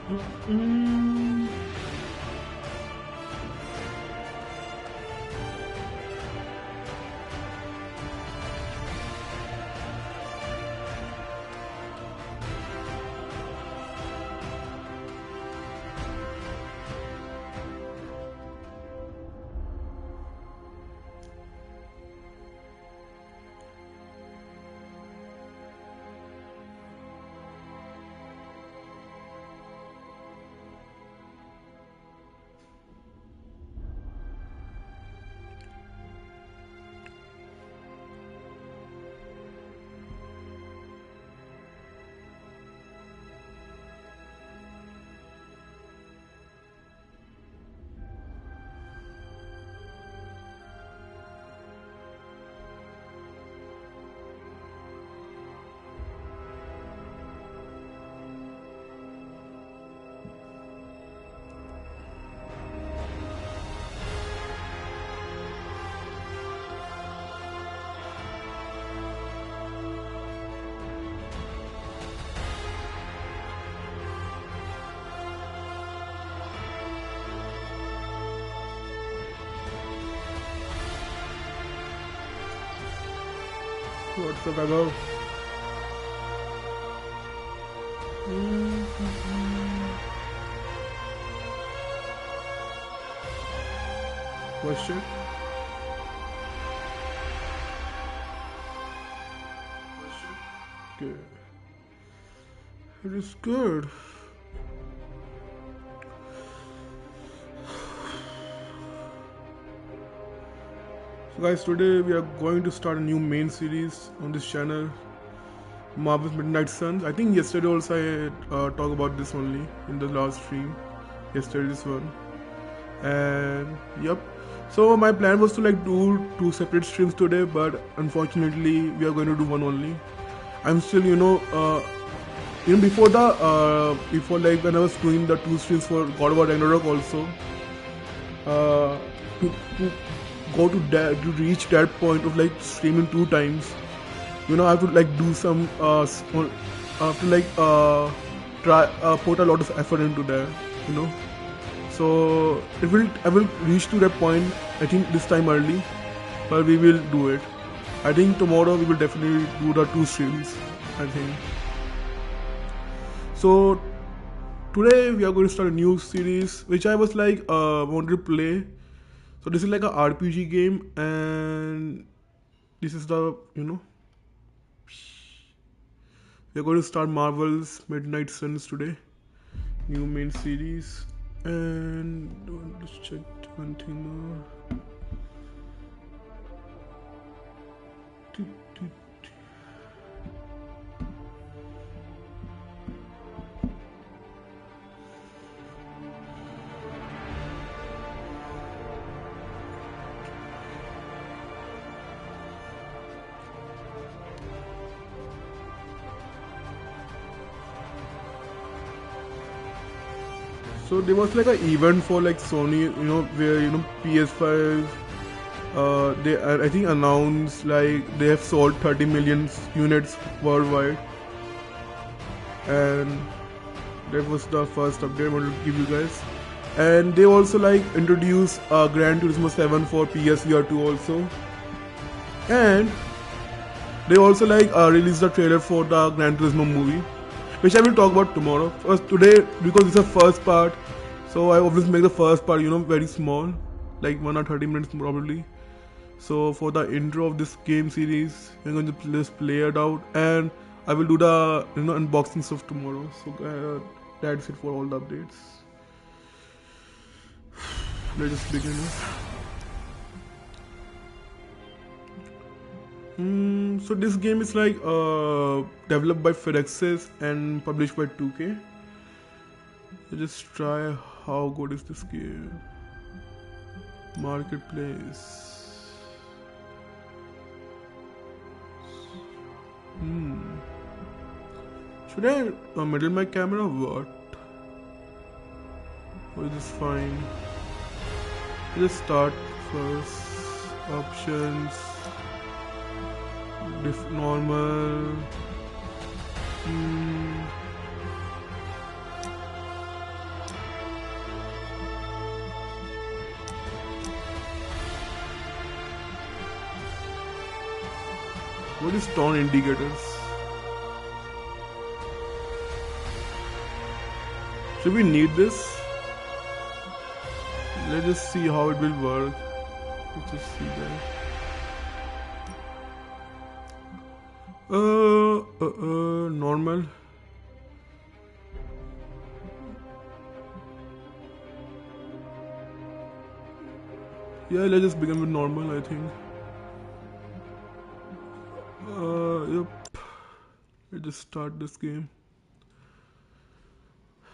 Mm. What's up, above? Question? Okay. It is good. So guys, today we are going to start a new main series on this channel, Marvel's Midnight Suns. I think yesterday also I talked about this only in the last stream, yesterday's one. And yep, so my plan was to like do 2 separate streams today, but unfortunately we are going to do one only. I'm still before like when I was doing the 2 streams for God of War Ragnarok also, to go to reach that point of like streaming 2 times, I have to like do some I have to like try put a lot of effort into that, so I will reach to that point, I think this time early, but we will do it. I think tomorrow we will definitely do the 2 streams, I think. So today we are going to start a new series which I was like wanted to play. So this is like a RPG game, and this is the we are going to start Marvel's Midnight Suns today, new main series. And let's check one thing more. So there was like an event for like Sony, where PS5, they I think announced like they have sold 30 million units worldwide, and that was the first update I wanted to give you guys. And they also like introduced Gran Turismo 7 for PSVR 2 also, and they also like released the trailer for the Gran Turismo movie, which I will talk about tomorrow. First today, because it's the first part, so I always make the first part very small, like 1 or 30 minutes probably. So for the intro of this game series, we're going to just play it out, and I will do the unboxing stuff tomorrow. So that's it for all the updates. Let's just begin. So this game is like developed by Firaxis and published by 2K. So just try how good is this game. Marketplace. Should I middle my camera or what? Or is this fine? Let's start first. Options. Normal. What is turn indicators? Should we need this? Let's just see how it will work. Let's just see that. Normal. Yeah, let's just begin with normal, I think. Yep. Let's just start this game.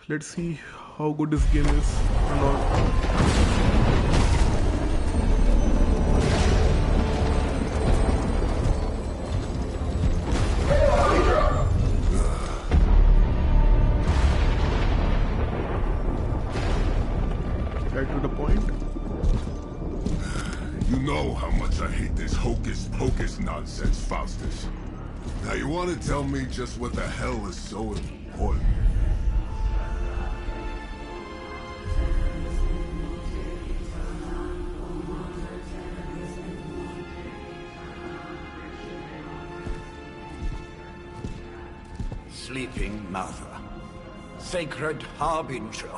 Let's see how good this game is or not. Right to the point. You know how much I hate this hocus pocus nonsense, Faustus. Now you want to tell me just what the hell is so important? Sleeping Mother, sacred harbinger,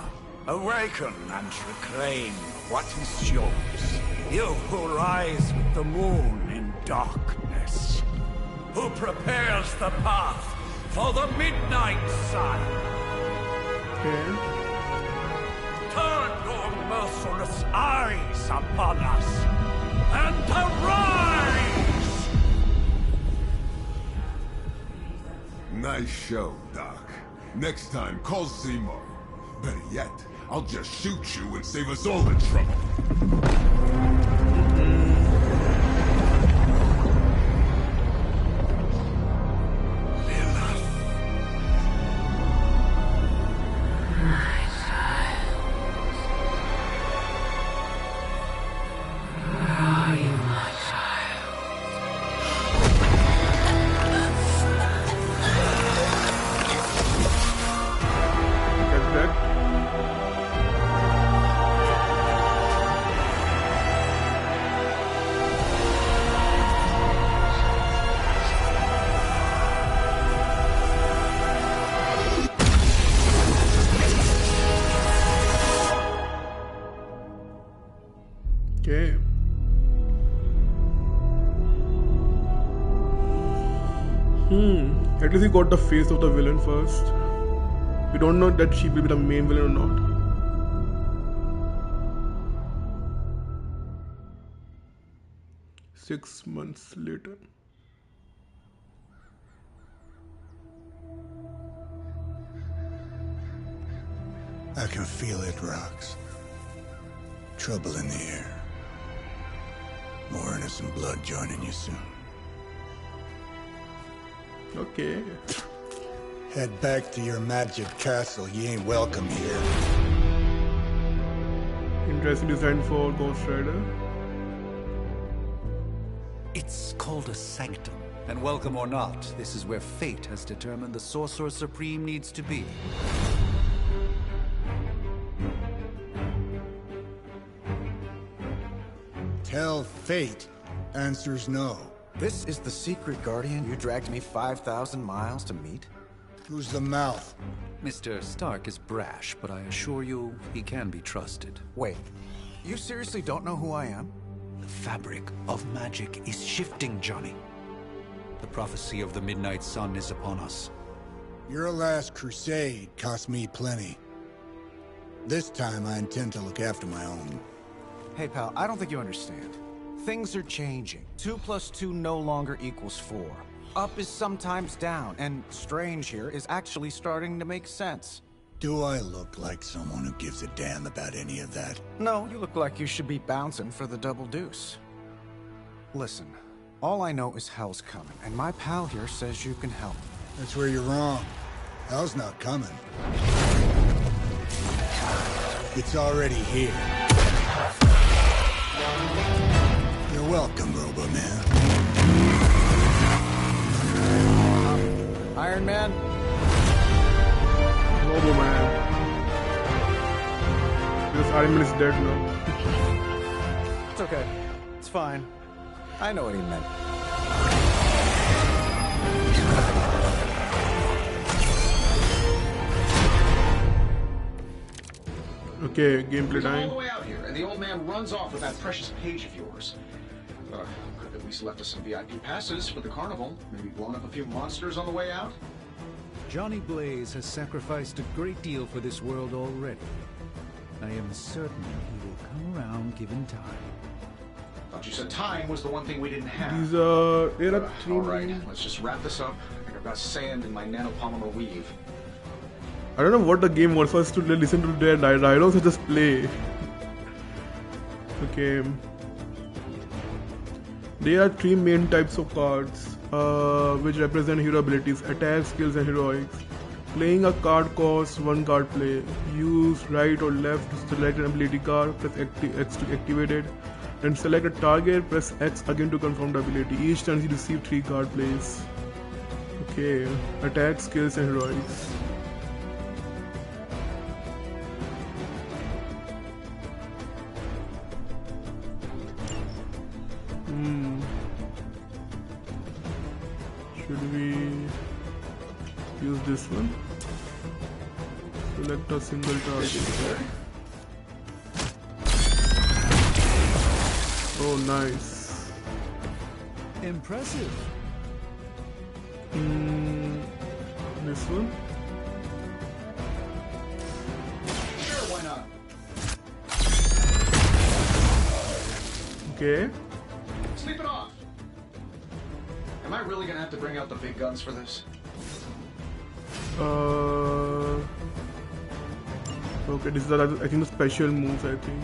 awaken and reclaim what is yours. You who rise with the moon in darkness, who prepares the path for the midnight sun. Okay. Turn your merciless eyes upon us and arise! Nice show, Doc. Next time, call Seymour. Better yet, I'll just shoot you and save us all the trouble. Okay. At least we got the face of the villain first. We don't know that she will be the main villain or not. Six months later. I can feel it, Rox. Trouble in the air. More innocent blood joining you soon. Okay. Head back to your magic castle. You ain't welcome here. Interesting design for Ghost Rider. It's called a sanctum. And welcome or not, this is where fate has determined the Sorcerer Supreme needs to be. Tell fate. Answers no. This is the secret guardian you dragged me 5,000 miles to meet? Who's the mouth? Mr. Stark is brash, but I assure you, he can be trusted. Wait, you seriously don't know who I am? The fabric of magic is shifting, Johnny. The prophecy of the Midnight Sun is upon us. Your last crusade cost me plenty. This time I intend to look after my own. Hey pal, I don't think you understand. Things are changing. 2 + 2 no longer equals 4. Up is sometimes down, and strange here is actually starting to make sense. Do I look like someone who gives a damn about any of that? No, you look like you should be bouncing for the double deuce. Listen, all I know is hell's coming, and my pal here says you can help. That's where you're wrong. Hell's not coming. It's already here. You're welcome, Robo-Man. Iron Man? Robo-Man. This Iron Man is dead now. It's okay. It's fine. I know what he meant. Okay, gameplay All time. the way out here, and the old man runs off with that precious page of yours. Could have at least left us some VIP passes for the carnival. Maybe blown up a few monsters on the way out. Johnny Blaze has sacrificed a great deal for this world already. I am certain he will come around given time. Thought you said time was the one thing we didn't have. These are there are three All right, main- let's just wrap this up. I think I've got sand in my nanopolymer weave. I don't know what the game wants us to listen to their dialogues or just play. Okay. There are three main types of cards which represent hero abilities: attack, skills, and heroics. Playing a card costs 1 card play. Use right or left to select an ability card, press X to activate it, and select a target, press X again to confirm the ability. Each turn you receive 3 card plays. Okay, attack, skills, and heroics. Should we use this one? Select a single target. Oh, nice. Impressive. This one? Sure, why not? Okay. Sleep it off. Am I really gonna have to bring out the big guns for this? Okay, this is the, I think the special moves, I think.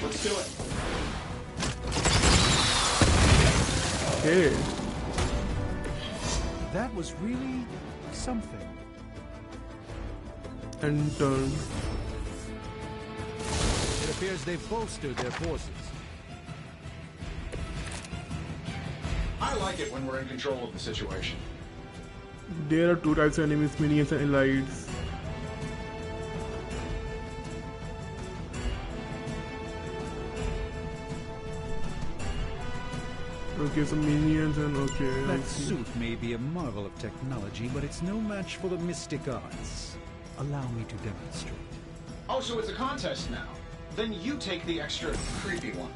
Let's do it. Okay. That was really something. And turn. It appears they've bolstered their forces. I like it when we're in control of the situation. There are 2 types of enemies: minions and elites. Okay, so minions and okay. I That see. suit may be a marvel of technology, but it's no match for the mystic arts. Allow me to demonstrate. Oh, so it's a contest now. Then you take the extra creepy one.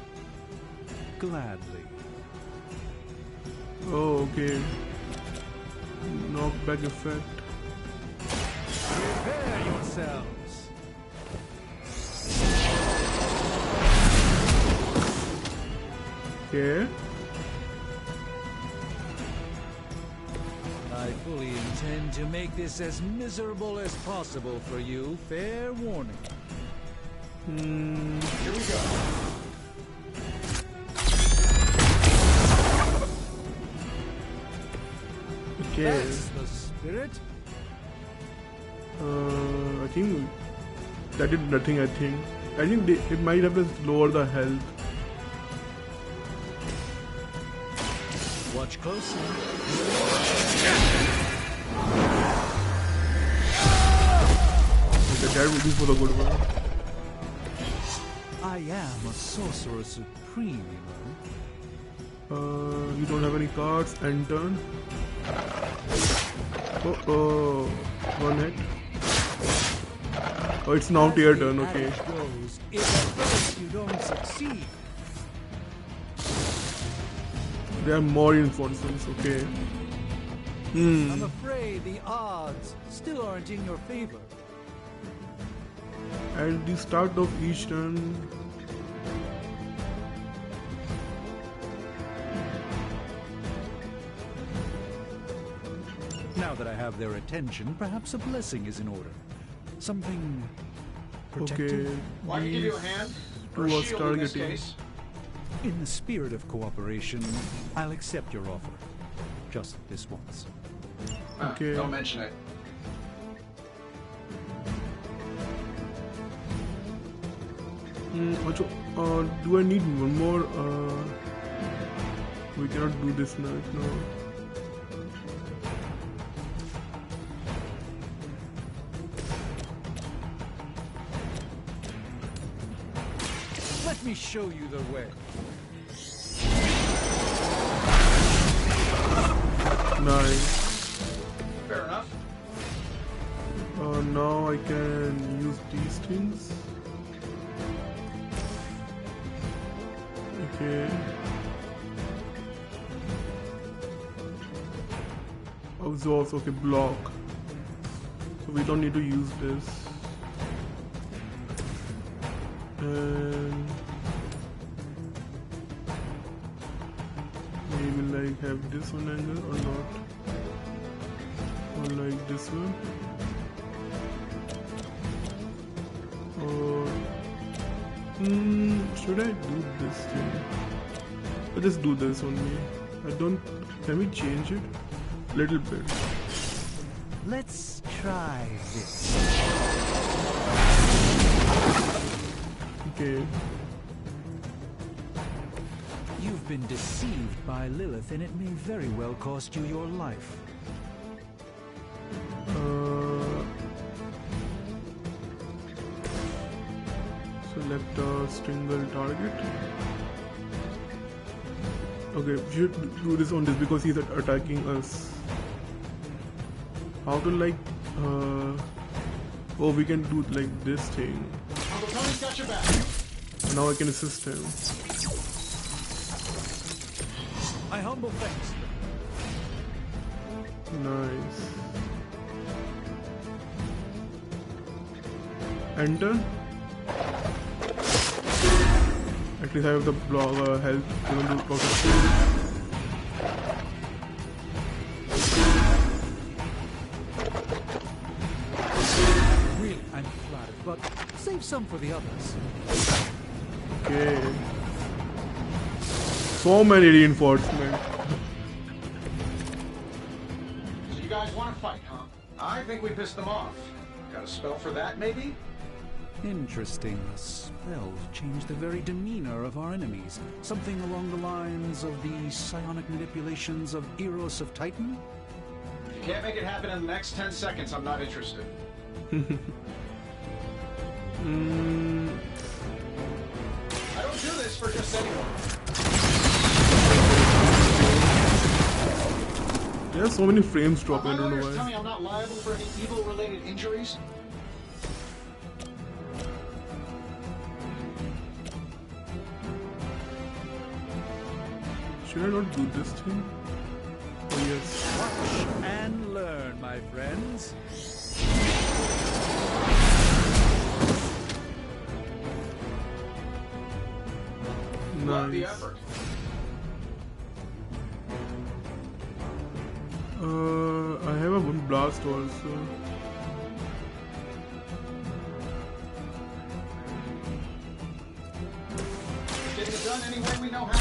Gladly. Oh, okay. Knockback effect. Prepare yourselves. Okay. I fully intend to make this as miserable as possible for you. Fair warning. Here we go. Okay. That's the spirit. I think that did nothing. I think it might have just lowered the health. Watch closely. Okay, that would be for the good one. I am a sorcerer supreme, you know. You don't have any cards. And turn. Oh, 1 hit. Oh, it's now your turn. Okay. As the adage goes, if at first you don't succeed, There are more reinforcements. Okay. I'm afraid the odds still aren't in your favor. At the start of each turn. Now that I have their attention, perhaps a blessing is in order. Something protective. Okay. Want me to give you a hand? Or a Two are shield in this targeting. case? In the spirit of cooperation, I'll accept your offer. Just this once. Okay. Don't mention it. Also, do I need one more? We cannot do this now. No. Let me show you the way. Nice. Fair enough. Now I can use these things. Okay. Absorbs, okay, block. So we don't need to use this. And maybe like have this one angle or not. Or like this one. Or should I do this thing? I'll just do this only. I don't. Can we change it? Little bit. Let's try this. Okay. You've been deceived by Lilith, and it may very well cost you your life. Select a single target. Okay, we should do this on this because he's attacking us. How to like oh, we can do like this thing. Uncle Tony's got your back. Now I can assist him. My humble thanks. Nice. Enter. At least I have the block help even to block it. Really, I'm flattered, but save some for the others. Okay. So many reinforcements. So you guys want to fight, huh? I think we pissed them off. Got a spell for that, maybe? Interesting. Spells change the very demeanor of our enemies. Something along the lines of the psionic manipulations of Eros of Titan? If you can't make it happen in the next 10 seconds, I'm not interested. I don't do this for just anyone. There's so many frames dropping, I My don't know lawyers tell why. me I'm not liable for any evil-related injuries. Should I not do this thing? Oh yes. Watch and learn, my friends. Love the Nice. effort. I have a one blast also. Getting it done any way we know how.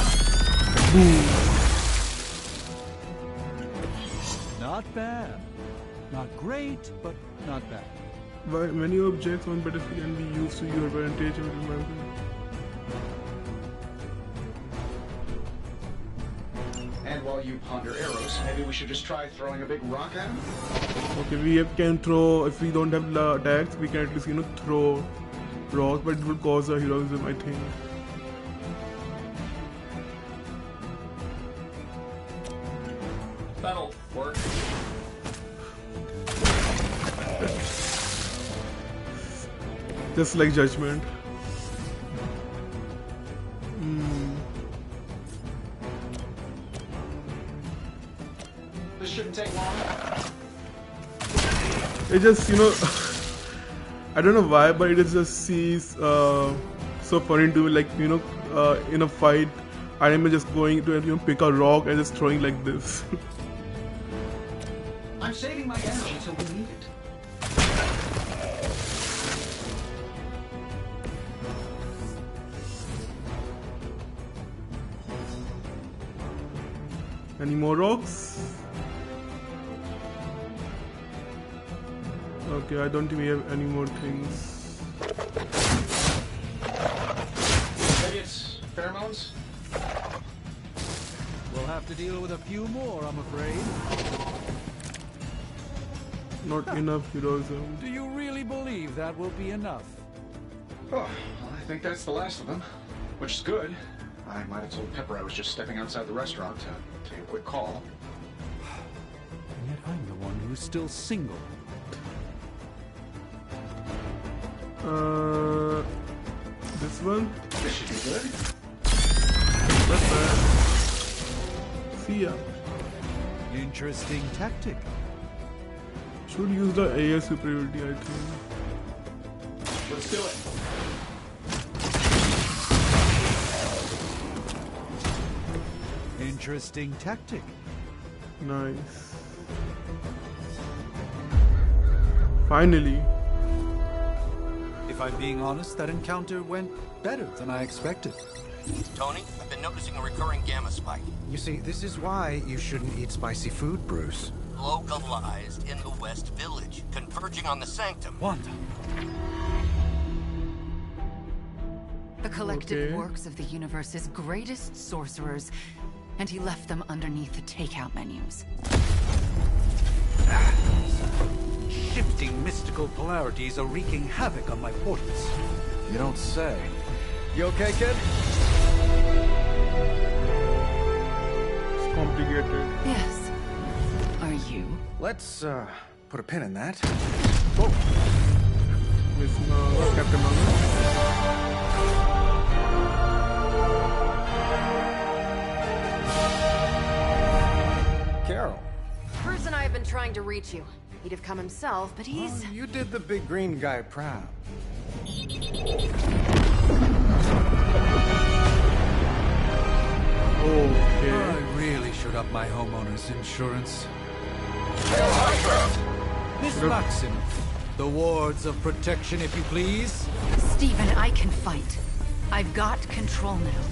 Not bad. Not great, but not bad. Why many objects on battlefield can be used to your advantage and remember. And while you ponder arrows, maybe we should just try throwing a big rock at him? Okay, can throw, if we don't have the attacks, we can at least, throw rocks, but it will cause a heroism, I think. That'll work. Just like judgment. This shouldn't take long. It just, I don't know why, but it just seems so funny to me, like, in a fight, I am just going to pick a rock and just throwing like this. I'm saving my energy till we need it. Any more rocks? Okay, I don't think we have any more things. Maybe it's pheromones? We'll have to deal with a few more, I'm afraid. Not enough heroism. Do you really believe that will be enough? Oh, well, I think that's the last of them. Which is good. I might have told Pepper I was just stepping outside the restaurant to take a quick call. who's still single. This one? This should be good. That's bad. See ya. Interesting tactic. Should use the AI superiority, I think. Let's do it. Interesting tactic. Nice. Finally. If I'm being honest, that encounter went better than I expected. Tony, I've been noticing a recurring gamma spike. You see, this is why you shouldn't eat spicy food, Bruce. Localized in the West Village, converging on the Sanctum. Wanda. The collective Okay. works of the universe's greatest sorcerers, and he left them underneath the takeout menus. Shifting mystical polarities are wreaking havoc on my portals. You don't say. You okay, kid? It's complicated. Yes. Are you? Let's, put a pin in that. Miss Captain Marvel. Carol. Bruce and I have been trying to reach you. He'd have come himself, but he's... You did the big green guy proud. Okay. I really should up my homeowner's insurance. Miss Maximoff, the wards of protection, if you please. Stephen, I can fight. I've got control now.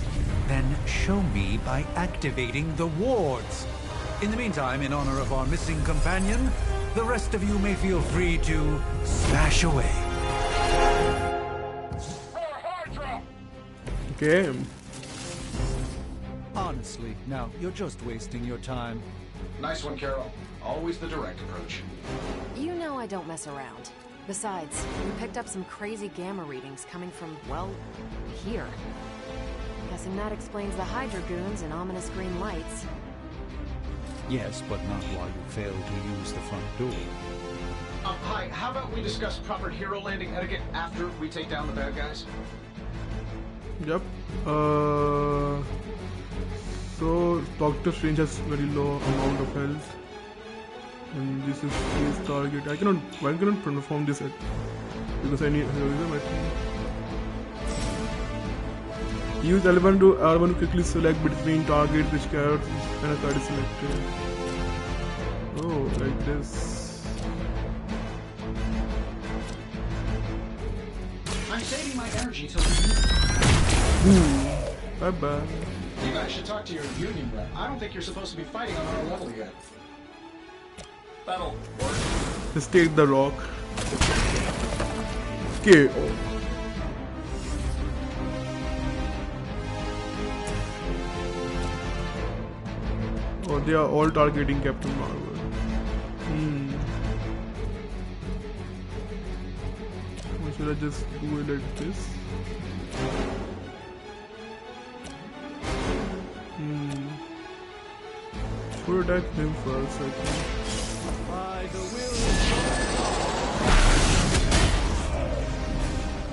Then show me by activating the wards. In the meantime, in honor of our missing companion, the rest of you may feel free to smash away. Game. Honestly, now, you're just wasting your time. Nice one, Carol. Always the direct approach. You know I don't mess around. Besides, we picked up some crazy gamma readings coming from, well, here. Guessing that explains the Hydra goons and ominous green lights. Yes, but not while you fail to use the front door. Hi, how about we discuss proper hero landing etiquette after we take down the bad guys? Yep. So Doctor Strange has very low amount of health, and this is his target. Why cannot perform this yet? Because I need heroism, I think. Use L1 to R1 to quickly select between targets which card and a card is selected. Oh, like this. I'm saving my energy till Bye bye. you guys should talk to your union rep. I don't think you're supposed to be fighting on our level yet. Battle. Just take the rock. Okay. Oh, they are all targeting Captain Marvel. Or should I just do it like this? Should attack him first, I think. By the will.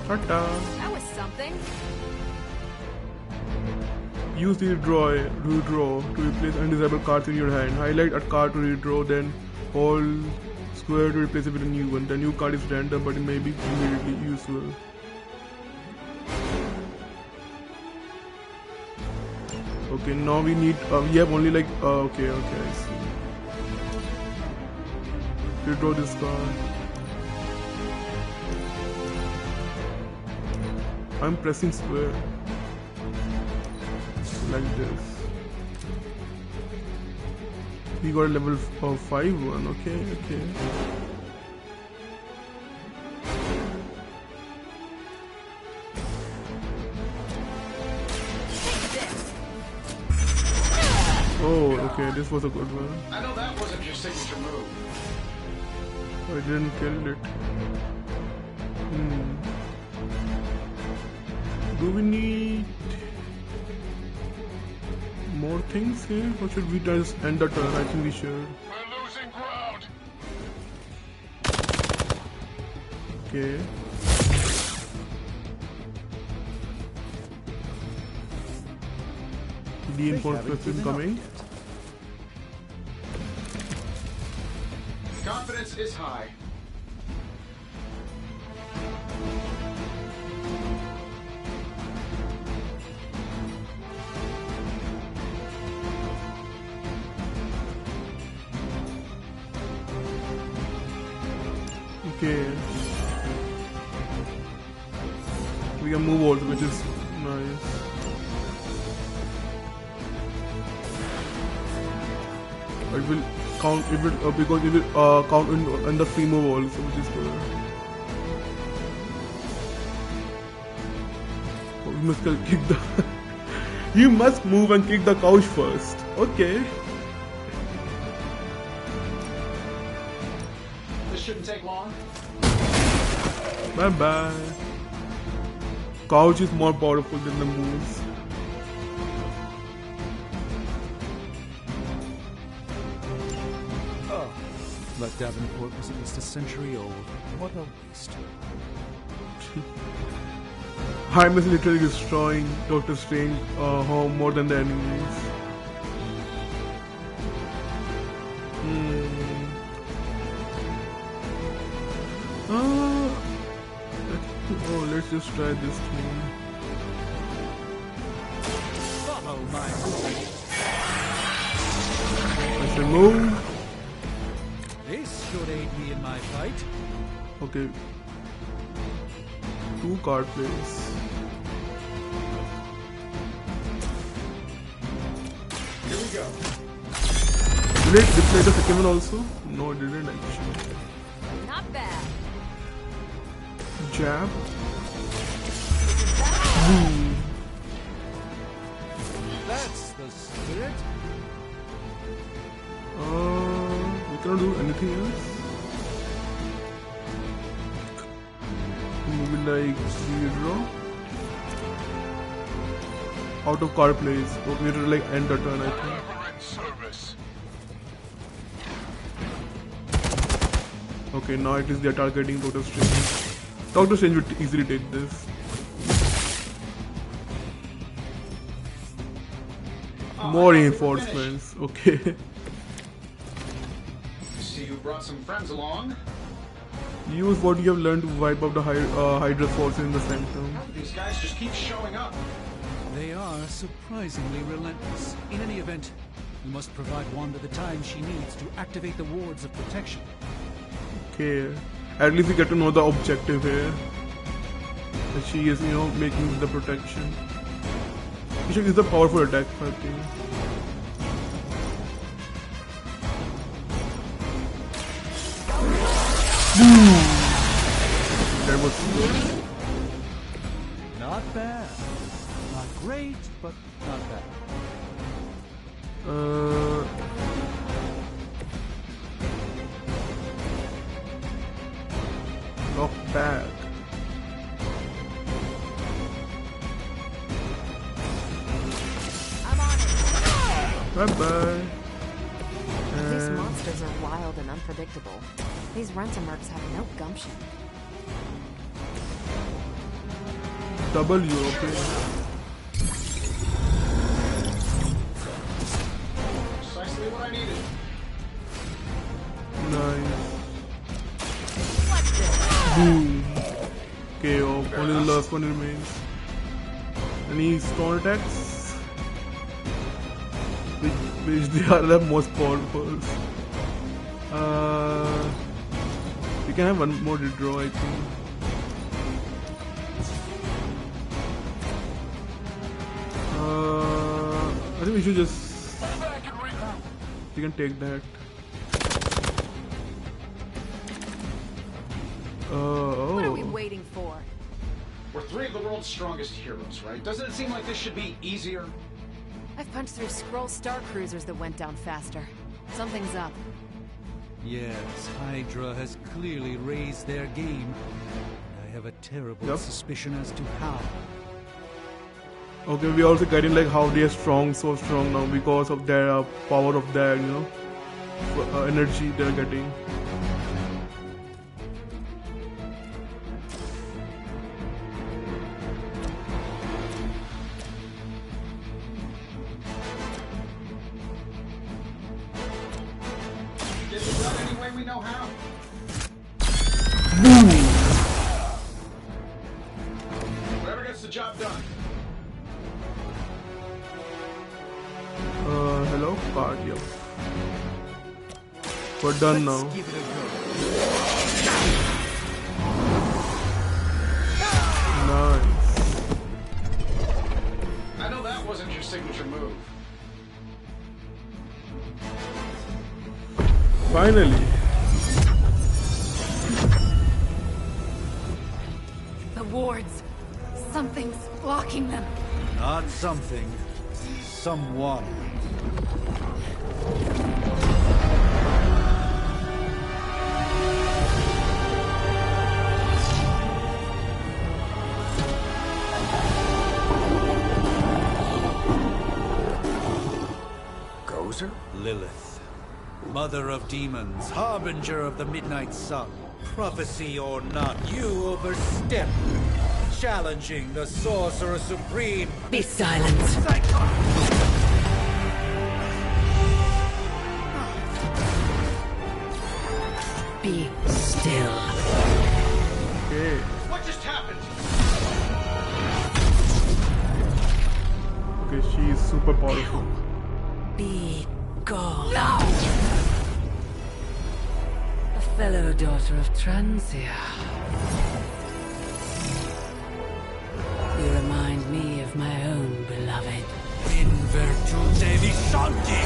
Ta-ta. That was something. Use the redraw to replace undesirable cards in your hand. Highlight a card to redraw, then hold square to replace it with a new one. The new card is random, but it may be immediately useful. Okay, now we need. We have only like. Okay, I see. Redraw this card. I'm pressing square. Like this. We got a level 5 one. Okay. Oh, okay. This was a good one. I know that wasn't your signature move. I didn't kill it. Do we need more things here, or should we just end the turn? I think we should. We're losing ground. Okay. Reinforcements incoming. Confidence is high. Okay. We can move also, which is nice. It will count. It will because it will count in the free move also, which is good. Oh, you must kick the. You must move and kick the couch first. Okay. This shouldn't take long. Bye bye. Couch is more powerful than the moves. Oh, but Davenport was at least a century old. What a waste. Hyme is literally destroying Doctor Strange home more than the enemies. Oh, let's just try this thing. Follow my movement. I should move. This should aid me in my fight. Okay. 2 card plays. Here we go. Will it display the second one also? No, it didn't actually. Not bad. Jab. That's the spirit. We cannot do anything else. Maybe like redraw. Out of card plays. Okay, we have to like end the turn, I think. Okay, now it is they are targeting Doctor Strange. Doctor Strange would easily take this. More reinforcements. Okay. See, you brought some friends along. Use what you have learned to wipe out the Hydra forces in the sanctum. These guys just keep showing up. They are surprisingly relentless. In any event, we must provide Wanda the time she needs to activate the wards of protection. Okay. At least we get to know the objective here. That she is, making the protection. She should use the powerful attack, I think. That was good. Not bad. Not great, but not bad. Knock back. I'm on it. Bye bye. These monsters are wild and unpredictable. These Rent-A-Mercs have no gumption. W, okay. Precisely what I needed. Nice. What's this? Boom. Okay, only the last one remains. Any stone attacks? Which they are the most powerful. We can have one more to draw, I think. I think we should just. We can take that. What are we Oh. waiting for? We're 3 of the world's strongest heroes, right? Doesn't it seem like this should be easier? I've punched through Skrull Star Cruisers that went down faster. Something's up. Yes, Hydra has clearly raised their game. I have a terrible suspicion as to how. Okay, we also getting like how they are so strong now because of their power of their, energy they are getting. job done. Hello, card, yeah. We're done now. Give it a go. Nice. I know that wasn't your signature move. Finally. The wards. Something's blocking them. Not something. Someone. Gozer? Lilith. Mother of demons, harbinger of the midnight sun. Prophecy or not, you overstep. Challenging the Sorcerer Supreme. Be silent. Be still. Okay. What just happened? Okay, she is super powerful. Be gone. No! A fellow daughter of Transia. You remind me of my own beloved. In virtute visanti.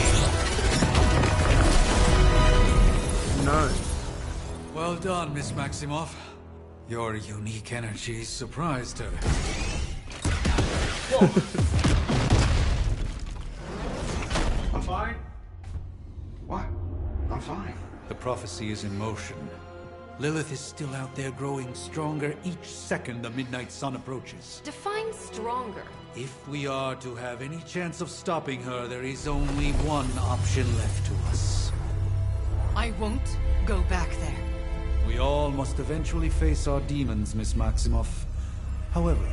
Nice. Well done, Miss Maximoff. Your unique energy surprised her. I'm fine. What? I'm fine. The prophecy is in motion. Lilith is still out there growing stronger each second the midnight sun approaches. Define stronger. If we are to have any chance of stopping her, there is only one option left to us. I won't go back there. We all must eventually face our demons, Miss Maximoff. However,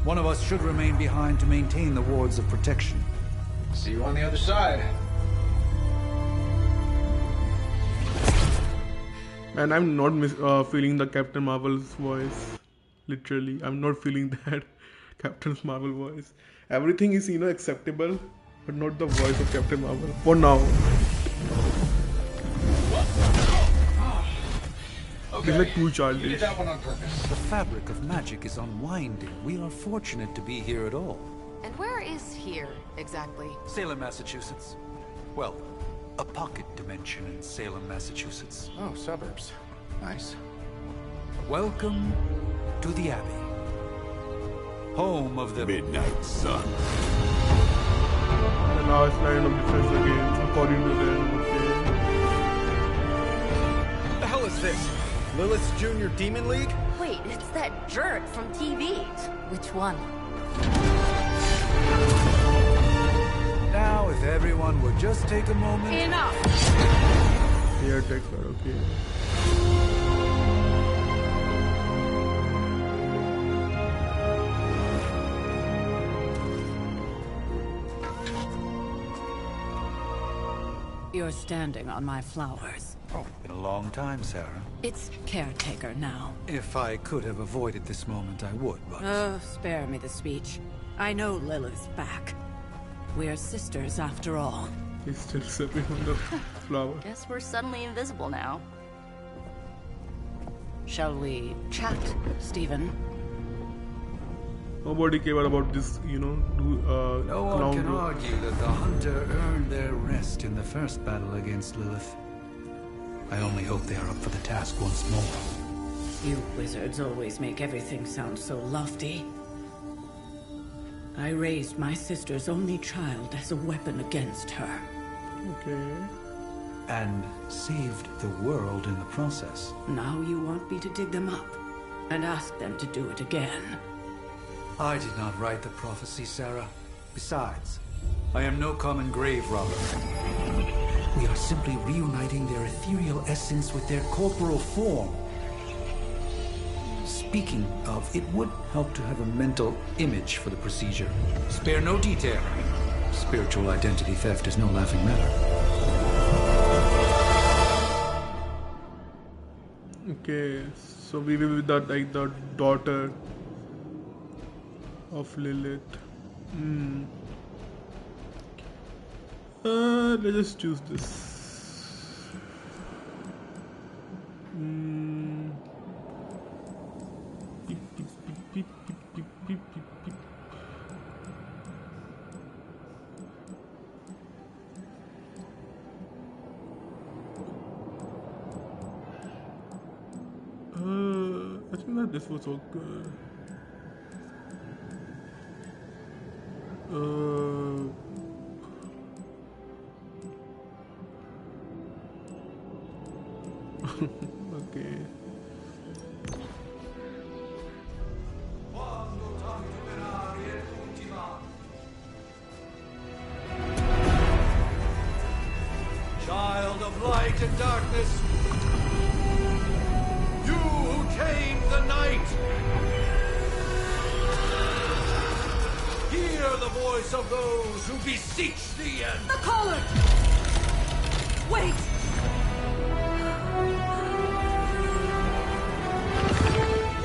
one of us should remain behind to maintain the wards of protection. See you on the other side. And I'm not feeling the Captain Marvel's voice. Literally, I'm not feeling that Captain Marvel voice. Everything is, acceptable, but not the voice of Captain Marvel. For now. Okay. It's like too You childish. did that one on purpose. The fabric of magic is unwinding. We are fortunate to be here at all. And where is here, exactly? Salem, Massachusetts. Well, a pocket dimension in Salem, Massachusetts. Oh, suburbs. Nice. Welcome to the Abbey. Home of the Midnight Sun. And now it's line of defense again, according to them, okay. What the hell is this? Lilith's Junior Demon League? Wait, it's that jerk from TV. Which one? Now, if everyone would just take a moment. Enough! Here, take her, okay. You're standing on my flowers. Oh, been a long time, Sarah. It's caretaker now. If I could have avoided this moment, I would, but... Oh, spare me the speech. I know Lilith's back. We're sisters after all. He's still sipping on the flower. Guess we're suddenly invisible now. Shall we chat, Stephen? Nobody cared about this, No one clown can group. argue that the Hunter earned their rest in the first battle against Lilith. I only hope they are up for the task once more. You wizards always make everything sound so lofty. I raised my sister's only child as a weapon against her. Okay. And saved the world in the process. Now you want me to dig them up and ask them to do it again. I did not write the prophecy, Sarah. Besides, I am no common grave robber. We are simply reuniting their ethereal essence with their corporal form. Speaking of, it would help to have a mental image for the procedure. Spare no detail. Spiritual identity theft is no laughing matter. Okay, so we will with that, like the daughter. of Lilith. Let's just choose this. Beep, beep, beep, beep, beep, beep, beep, beep. I think that this was all good. Okay. Child of light and darkness, you who tamed the night, hear the voice of those who beseech thee and... The collar! Wait!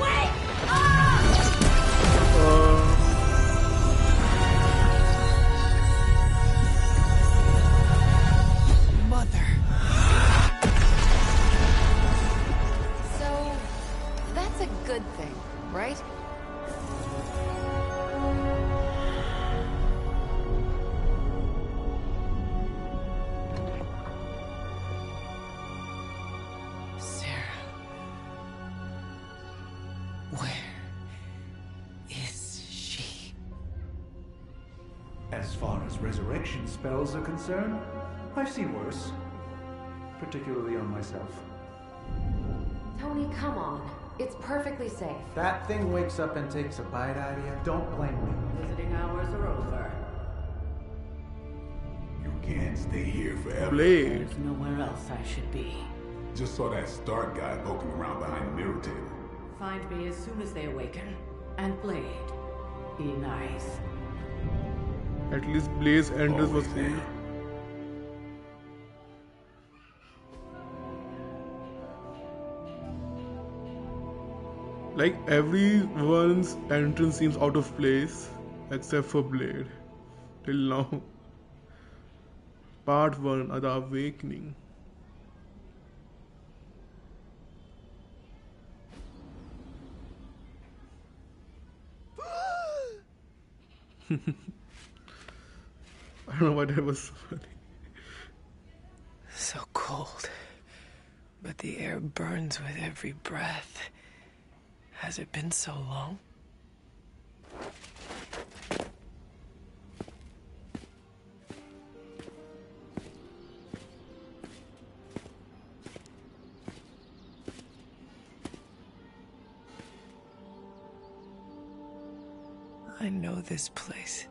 Wait! Mother. So, that's a good thing, right? As far as resurrection spells are concerned, I've seen worse. Particularly on myself. Tony, come on. It's perfectly safe. That thing wakes up and takes a bite out of you. Don't blame me. Visiting hours are over. You can't stay here forever. Blade. There's nowhere else I should be. Just saw that Stark guy poking around behind the mirror table. Find me as soon as they awaken. And Blade, be nice. At least Blaze Anders was Always cool. Like everyone's entrance seems out of place except for Blade. Till now. Part 1, The Awakening. I don't know why that was so funny. So cold, but the air burns with every breath. Has it been so long? I know this place.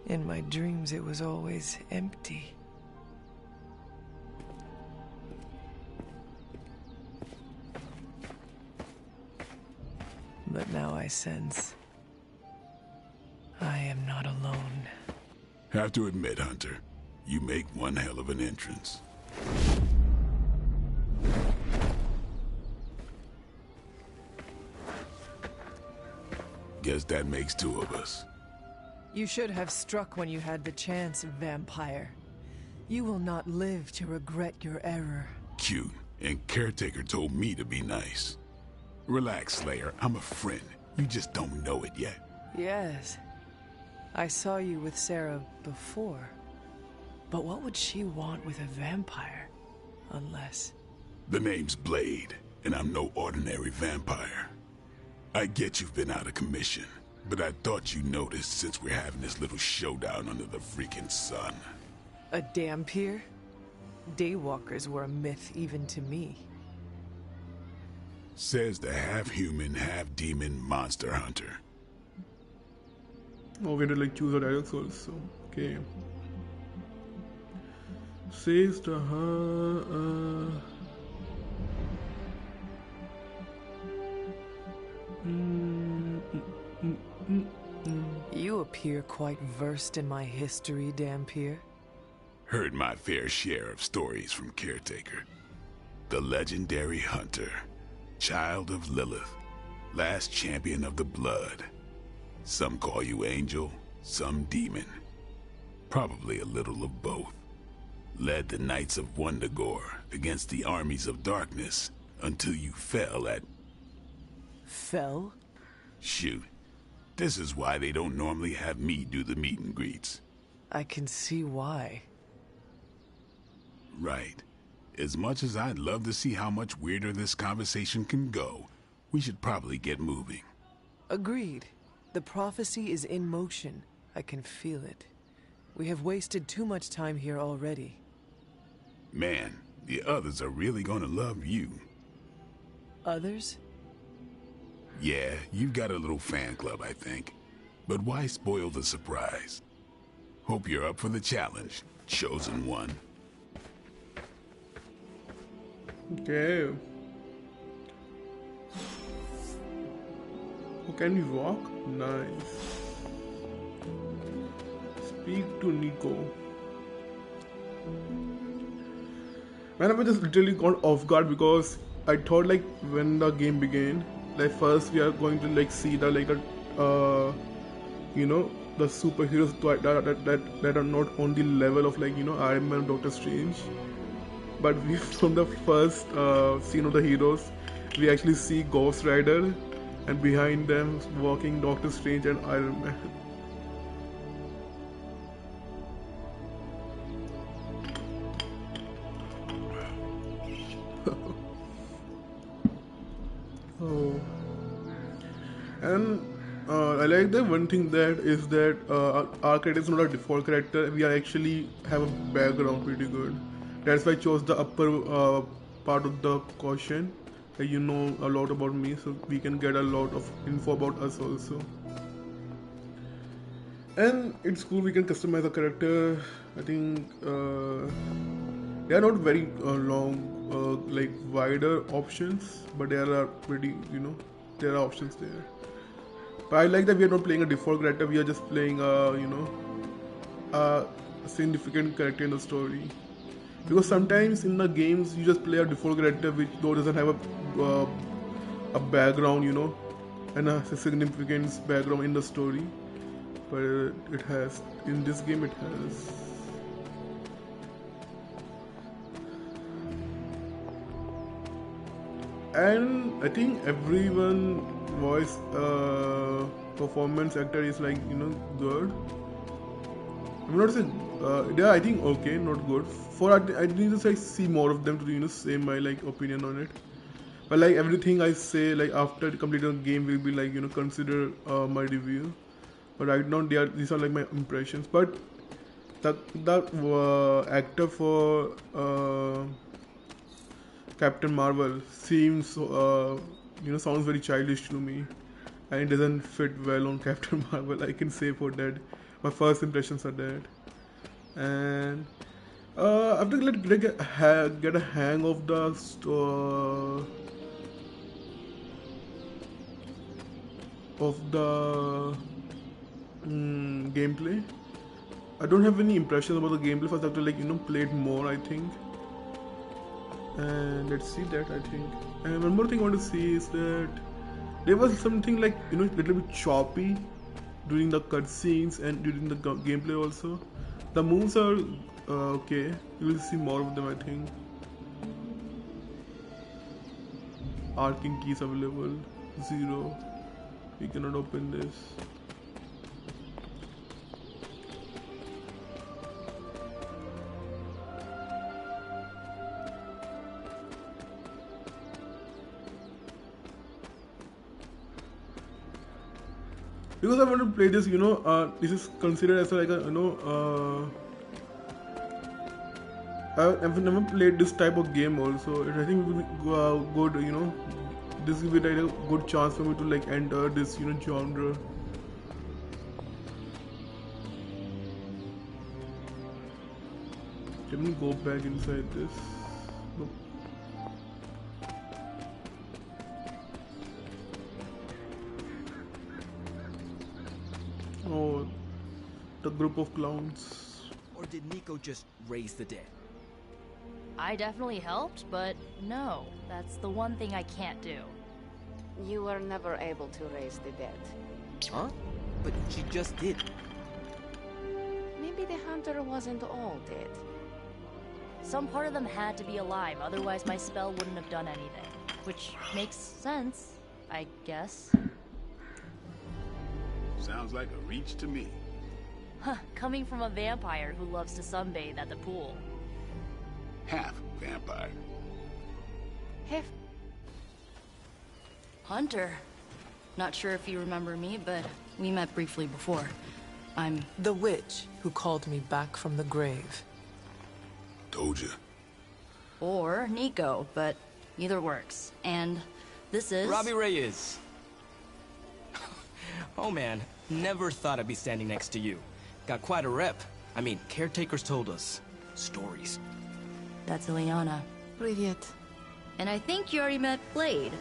In my dreams, it was always empty. But now I sense I am not alone. Have to admit, Hunter, you make one hell of an entrance. Guess that makes two of us. You should have struck when you had the chance, vampire. You will not live to regret your error. Cute, and Caretaker told me to be nice. Relax, Slayer, I'm a friend. You just don't know it yet. Yes. I saw you with Sarah before. But what would she want with a vampire? Unless... The name's Blade, and I'm no ordinary vampire. I get you've been out of commission, but I thought you noticed since we're having this little showdown under the freaking sun. A dampier? Daywalkers were a myth even to me. Says the half-human, half-demon monster hunter. Oh, we had to like choose our dialogues also. Okay. Says the You appear quite versed in my history, Dampier. Heard my fair share of stories from Caretaker. The legendary hunter, child of Lilith, last champion of the blood. Some call you angel, some demon. Probably a little of both. Led the Knights of Wundagore against the armies of darkness until you fell at... Fell? Shoot. This is why they don't normally have me do the meet and greets. I can see why. Right. As much as I'd love to see how much weirder this conversation can go, we should probably get moving. Agreed. The prophecy is in motion. I can feel it. We have wasted too much time here already. Man, the others are really gonna love you. Others? Yeah, you've got a little fan club, I think. But why spoil the surprise? Hope you're up for the challenge, chosen one. Okay. Oh, can we walk? Nice. Speak to Nico. Man, I was just literally caught off guard because I thought like when the game began, like first we are going to like see the like you know, the superheroes that are not on the level of like, you know, Iron Man, Doctor Strange. But we, from the first scene of the heroes, we actually see Ghost Rider, and behind them walking Doctor Strange and Iron Man. Oh. And I like that one thing that is that our character is not a default character. We actually have a background pretty good. That's why I chose the upper part of the caution. You know a lot about me, so we can get a lot of info about us also. And it's cool, we can customize the character. I think they are not very long, like wider options, but there are pretty, you know, there are options there. But I like that we are not playing a default character, we are just playing you know, a significant character in the story. Because sometimes in the games you just play a default character which though doesn't have a background, you know, and a significant background in the story. But it has, in this game it has. And I think everyone voice performance actor is like, you know, good. I'm not saying yeah, I think okay, not good. For I need to like see more of them to, you know, say my like opinion on it. But like everything I say like after completing the game will be like, you know, consider my review. But right now these are like my impressions. But that actor for Captain Marvel seems you know, sounds very childish to me, and it doesn't fit well on Captain Marvel. I can say for that. My first impressions are that. And after get a hang of the gameplay. I don't have any impressions about the gameplay. First I have to like, you know, play it more, I think. And let's see that, I think. And one more thing I want to see is that there was something like, you know, a little bit choppy during the cutscenes and during the gameplay also. The moves are okay. You will see more of them, I think. Arcing keys available. 0. We cannot open this. Because I want to play this, you know, this is considered as like a, you know, I've never played this type of game also. I think it will be good, you know. This will be like a good chance for me to like enter this, you know, genre. Can we go back inside this? Nope. Oh, the group of clowns. Or did Nico just raise the dead? I definitely helped, but no, that's the one thing I can't do. You were never able to raise the dead. Huh? but she just did. Maybe the hunter wasn't all dead. Some part of them had to be alive, otherwise my spell wouldn't have done anything. Which makes sense, I guess. Sounds like a reach to me. Huh, coming from a vampire who loves to sunbathe at the pool. Half vampire. Hunter. Not sure if you remember me, but we met briefly before. I'm the witch who called me back from the grave. Told ya. Or Nico, but either works. And this is... Robbie Reyes. Oh man, never thought I'd be standing next to you. Got quite a rep. I mean, caretakers told us stories. That's Ileana. Привет. And I think you already met Blade.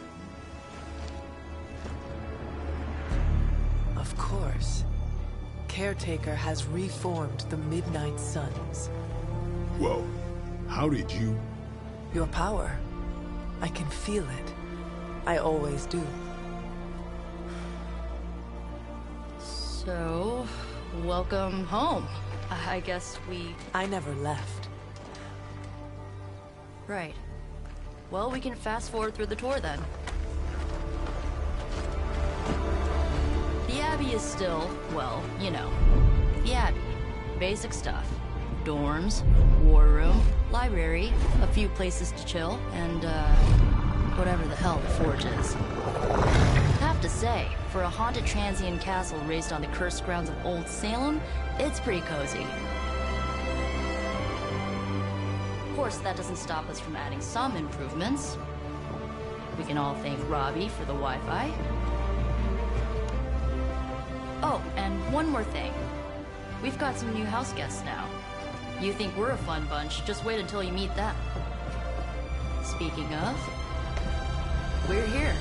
Of course. Caretaker has reformed the Midnight Suns. Whoa. How did you... Your power. I can feel it. I always do. So, welcome home. I guess we... I never left. Right. Well, we can fast forward through the tour then. The Abbey is still, well, you know, the Abbey. Basic stuff. Dorms, war room, library, a few places to chill, and, whatever the hell the Forge is. Have to say, for a haunted transient castle raised on the cursed grounds of Old Salem, it's pretty cozy. Of course, that doesn't stop us from adding some improvements. We can all thank Robbie for the Wi-Fi. Oh, and one more thing. We've got some new house guests now. You think we're a fun bunch, just wait until you meet them. Speaking of, we're here.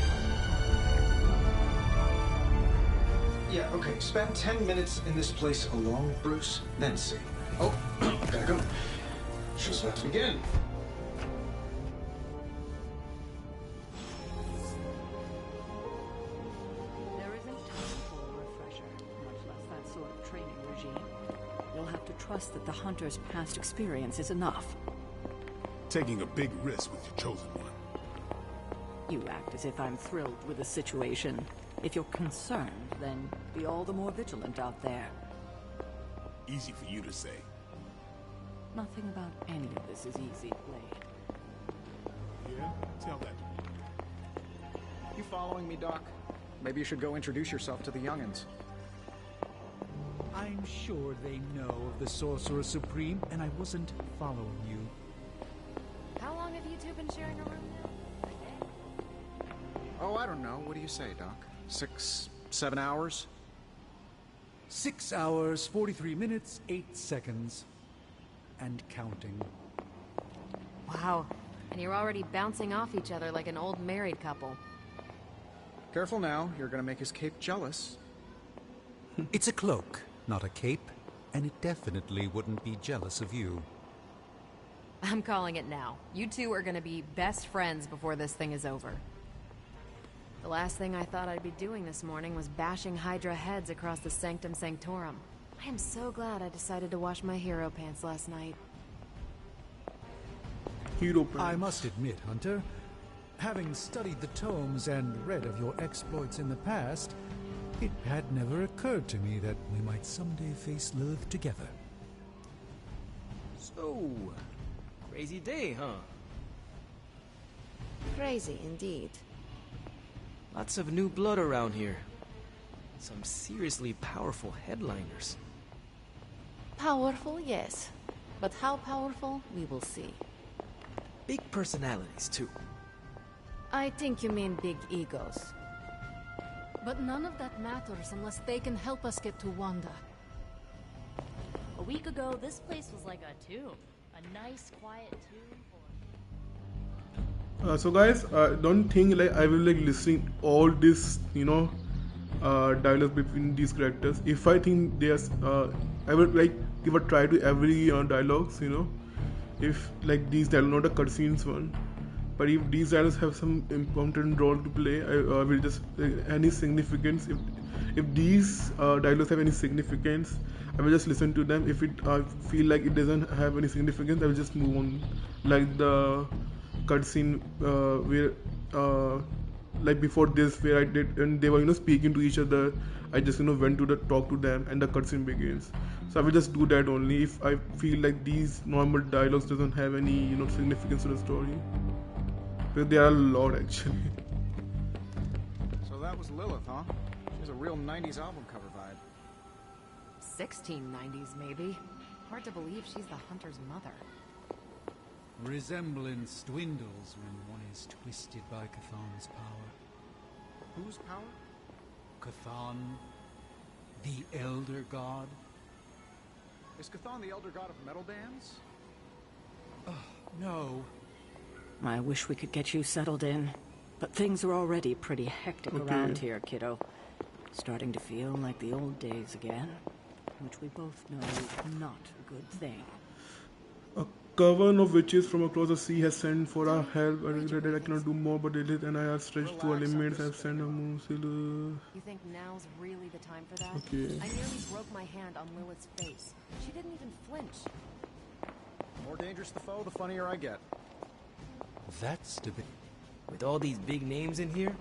Yeah, okay. Spend 10 minutes in this place alone, Bruce, then see. Oh, gotta go. Show's about to begin. There isn't time for a refresher, much less that sort of training regime. You'll have to trust that the hunter's past experience is enough. Taking a big risk with your chosen one. You act as if I'm thrilled with the situation. If you're concerned, then be all the more vigilant out there. Easy for you to say. Nothing about any of this is easy, Blade. Yeah? Tell that to me. You following me, Doc? Maybe you should go introduce yourself to the youngins. I'm sure they know of the Sorcerer Supreme, and I wasn't following you. How long have you two been sharing a room now? Oh, I don't know. What do you say, Doc? 6, 7 hours? 6 hours, 43 minutes, 8 seconds. And counting. Wow. And you're already bouncing off each other like an old married couple. Careful now. You're gonna make his cape jealous. It's a cloak, not a cape, and it definitely wouldn't be jealous of you. I'm calling it now. You two are gonna be best friends before this thing is over. The last thing I thought I'd be doing this morning was bashing Hydra heads across the Sanctum Sanctorum. I am so glad I decided to wash my hero pants last night. Hero pants. I must admit, Hunter, having studied the tomes and read of your exploits in the past, it had never occurred to me that we might someday face Lilith together. So, crazy day, huh? Crazy indeed. Lots of new blood around here. Some seriously powerful headliners. Powerful, yes. But how powerful, we will see. Big personalities, too. I think you mean big egos. But none of that matters unless they can help us get to Wanda. A week ago, this place was like a tomb. A nice, quiet tomb full of... So guys, don't think like I will like listening all this, dialogue between these characters. If I think there's, I would like give a try to every dialogues, if like these dialogue, not a cutscenes one, but if these dialogues have some important role to play, I will just any significance. if these dialogues have any significance, I will just listen to them. If I feel like it doesn't have any significance, I will just move on. Like the cutscene where like before this, where I did, and they were speaking to each other. I just went to talk to them, and the cutscene begins. So I will just do that only if I feel like these normal dialogues doesn't have any significance to the story. Because there are a lot actually. So that was Lilith, huh? She has a real 90s album cover vibe. 1690s, maybe. Hard to believe she's the hunter's mother. Resemblance dwindles when one is twisted by Cthulhu's power. Whose power? Cthulhu, the Elder God. Is Cthulhu the Elder God of metal bands? No. I wish we could get you settled in, but things are already pretty hectic around here, kiddo. Starting to feel like the old days again, which we both know is not a good thing. A coven of witches from across the sea has sent for our help. I regret that I cannot do more, but Lilith and I are stretched to our limits. I have sent a moon. You think now's really the time for that? Okay. I nearly broke my hand on Lilith's face. She didn't even flinch. The more dangerous the foe, the funnier I get. That's the bit. With all these big names in here,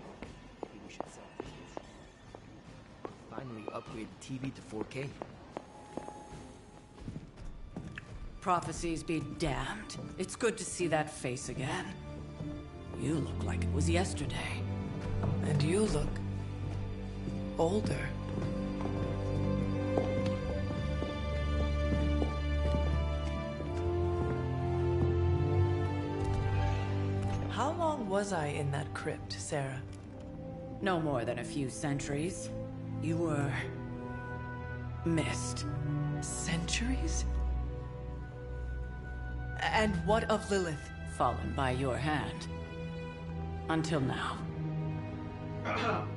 maybe we should sell these. Finally upgrade the TV to 4K. Prophecies be damned. It's good to see that face again. You look like it was yesterday. And you look older. How long was I in that crypt, Sarah? No more than a few centuries. You were missed. Centuries? And what of Lilith? Fallen by your hand. Until now.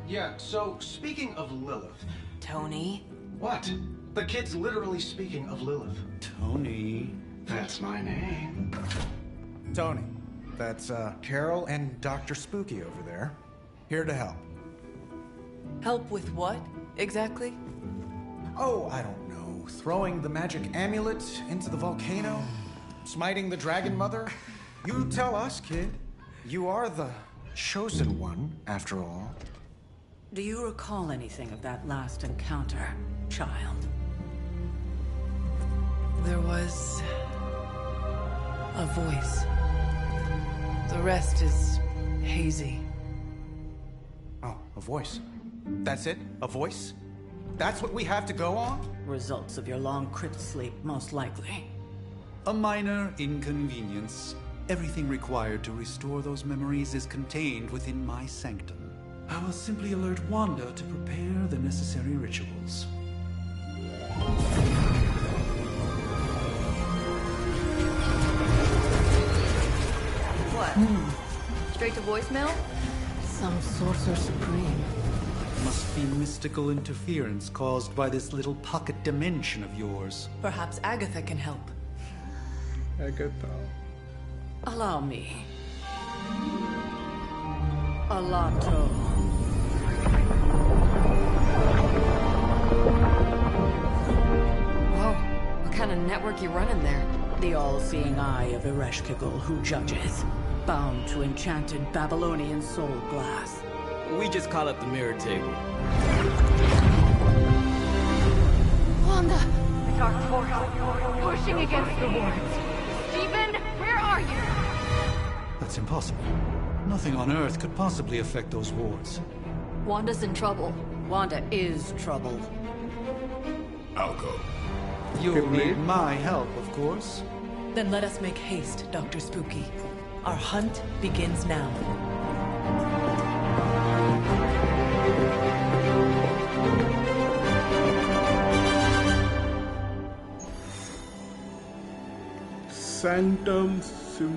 Yeah, so speaking of Lilith... Tony? What? The kid's literally speaking of Lilith. Tony. That's my name. Tony. That's Carol and Dr. Spooky over there. Here to help. Help with what, exactly? Oh, I don't know. Throwing the magic amulet into the volcano? Smiting the Dragon Mother? You tell us, kid. You are the chosen one, after all. Do you recall anything of that last encounter, child? There was a voice. The rest is hazy. Oh, a voice. That's it? A voice? That's what we have to go on? Results of your long crypt sleep, most likely. A minor inconvenience. Everything required to restore those memories is contained within my sanctum. I will simply alert Wanda to prepare the necessary rituals. What? Straight to voicemail? Some sorcerer supreme. Must be mystical interference caused by this little pocket dimension of yours. Perhaps Agatha can help. Agatha. Allow me. Alato. Whoa, what kind of network you running there? The all-seeing eye of Ereshkigal who judges. Bound to enchanted Babylonian soul glass. We just call it the mirror table. Wanda! The dark force, pushing against the wards. Stephen, where are you? That's impossible. Nothing on Earth could possibly affect those wards. Wanda's in trouble. Wanda is troubled. I'll go. You'll need my help, of course. Then let us make haste, Dr. Spooky. Our hunt begins now. Sanctum Symboitum.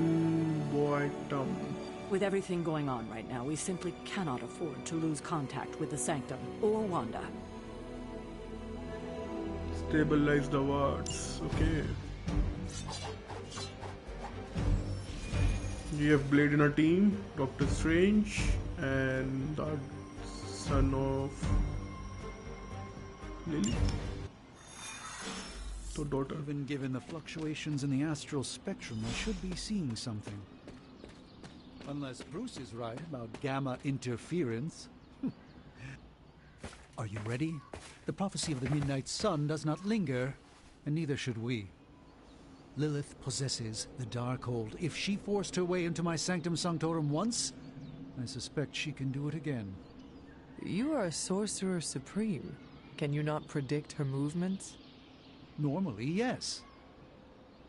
With everything going on right now, we simply cannot afford to lose contact with the Sanctum or Wanda. Stabilize the wards. Okay. We have Blade in our team, Doctor Strange, and the son of Lily? So daughter. Even given the fluctuations in the astral spectrum, I should be seeing something. Unless Bruce is right about gamma interference. Are you ready? The prophecy of the Midnight Sun does not linger, and neither should we. Lilith possesses the Darkhold. If she forced her way into my Sanctum Sanctorum once, I suspect she can do it again. You are a sorcerer supreme. Can you not predict her movements? Normally, yes.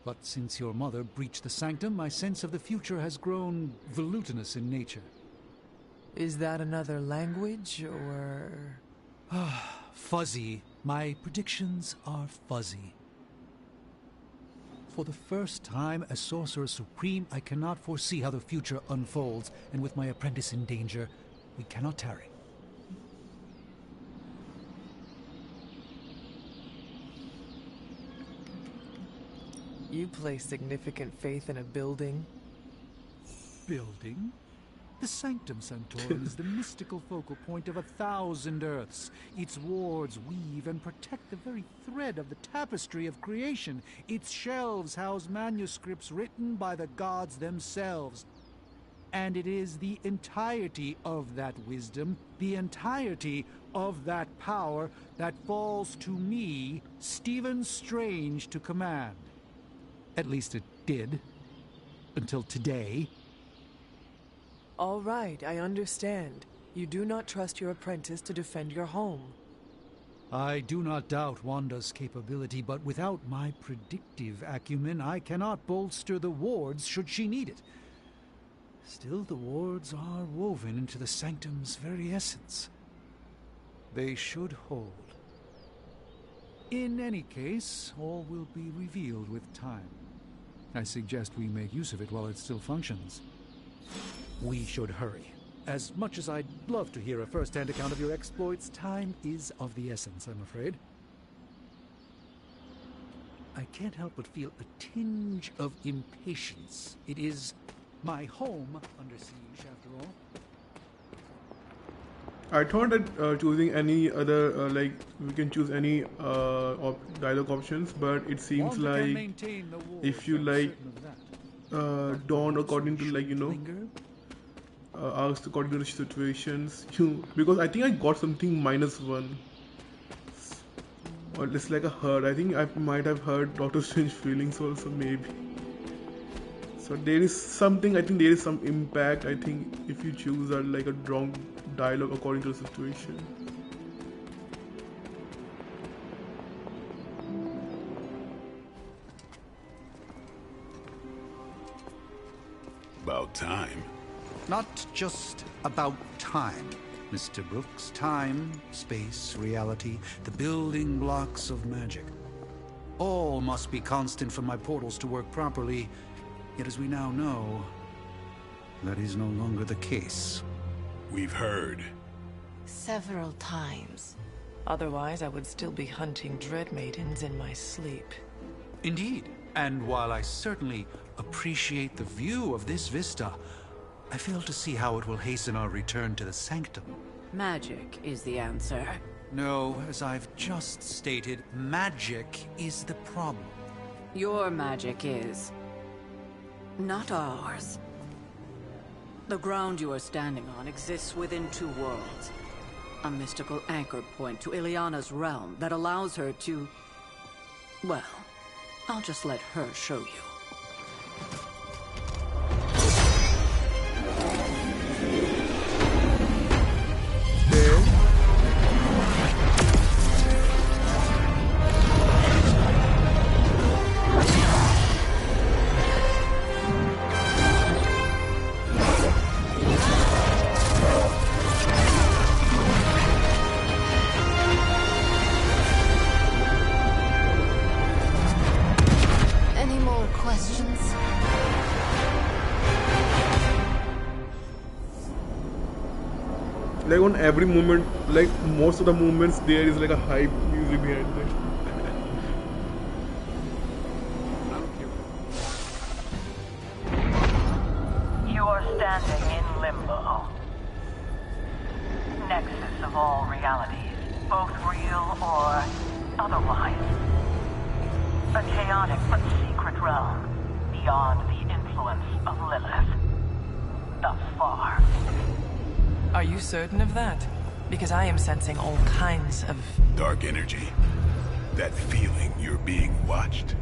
But since your mother breached the sanctum, my sense of the future has grown volutinous in nature. Is that another language, or...? Fuzzy. My predictions are fuzzy. For the first time as Sorcerer Supreme, I cannot foresee how the future unfolds, and with my apprentice in danger, we cannot tarry. You place significant faith in a building? Building? The Sanctum Sanctorum is the mystical focal point of 1,000 Earths. Its wards weave and protect the very thread of the tapestry of creation. Its shelves house manuscripts written by the gods themselves. And it is the entirety of that wisdom, the entirety of that power, that falls to me, Stephen Strange, to command. At least it did. Until today. All right, I understand. You do not trust your apprentice to defend your home. I do not doubt Wanda's capability, but without my predictive acumen, I cannot bolster the wards should she need it. Still, the wards are woven into the sanctum's very essence. They should hold. In any case, all will be revealed with time. I suggest we make use of it while it still functions. We should hurry. As much as I'd love to hear a first-hand account of your exploits, time is of the essence, I'm afraid. I can't help but feel a tinge of impatience. It is my home under siege, after all. I thought that choosing any other, like, we can choose any dialogue options, but it seems like if you, like, don't according to, like, you know, asked according to the situations, because I think I got something -1. Or it's like a hurt. I think I might have heard Doctor Strange feelings also, maybe. So there is something, I think there is some impact, I think, if you choose like a wrong dialogue according to the situation. About time. Not just about time, Mr. Brooks. Time, space, reality, the building blocks of magic. All must be constant for my portals to work properly. Yet as we now know, that is no longer the case. We've heard. Several times. Otherwise, I would still be hunting Dread Maidens in my sleep. Indeed. And while I certainly appreciate the view of this vista, I fail to see how it will hasten our return to the Sanctum. Magic is the answer. No, as I've just stated, magic is the problem. Your magic is... not ours. The ground you are standing on exists within two worlds. A mystical anchor point to Ileana's realm that allows her to... well, I'll just let her show you. Like on every moment, like most of the movements, there is like a hype music behind it. You are standing in limbo. Nexus of all realities, both real or otherwise. A chaotic but secret realm beyond the influence of Lilith. Thus far. Are you certain of that? Because I am sensing all kinds of... dark energy. That feeling you're being watched.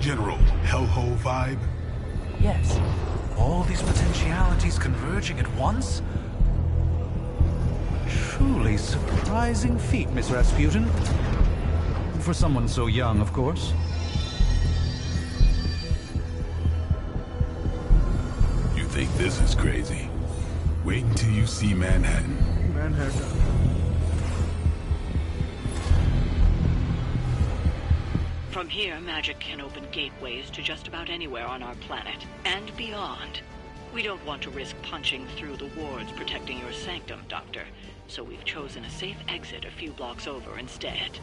General hellhole vibe? Yes. All these potentialities converging at once? Truly surprising feat, Miss Rasputin. For someone so young, of course. You think this is crazy? Wait until you see Manhattan. Manhattan. From here, magic can open gateways to just about anywhere on our planet, and beyond. We don't want to risk punching through the wards protecting your sanctum, Doctor, so we've chosen a safe exit a few blocks over instead.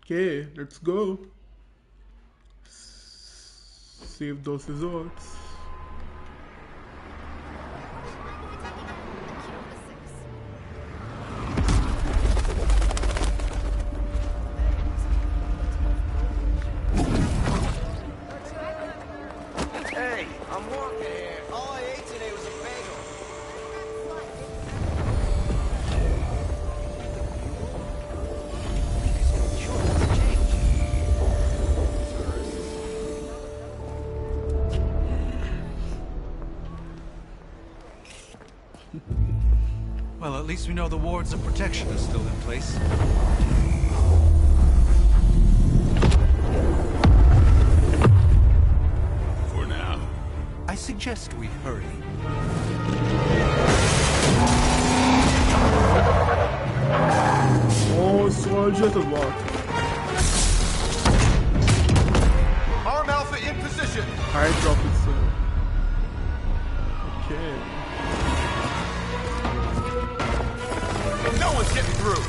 Okay, let's go. Save those resorts. Hey, I'm walking here. All I ate today was a bagel. Well, at least we know the wards of protection are still in place. For now. I suggest we hurry. Oh, soldiers or what? Arm Alpha in position. High drop it, sir. Okay. No one's getting through.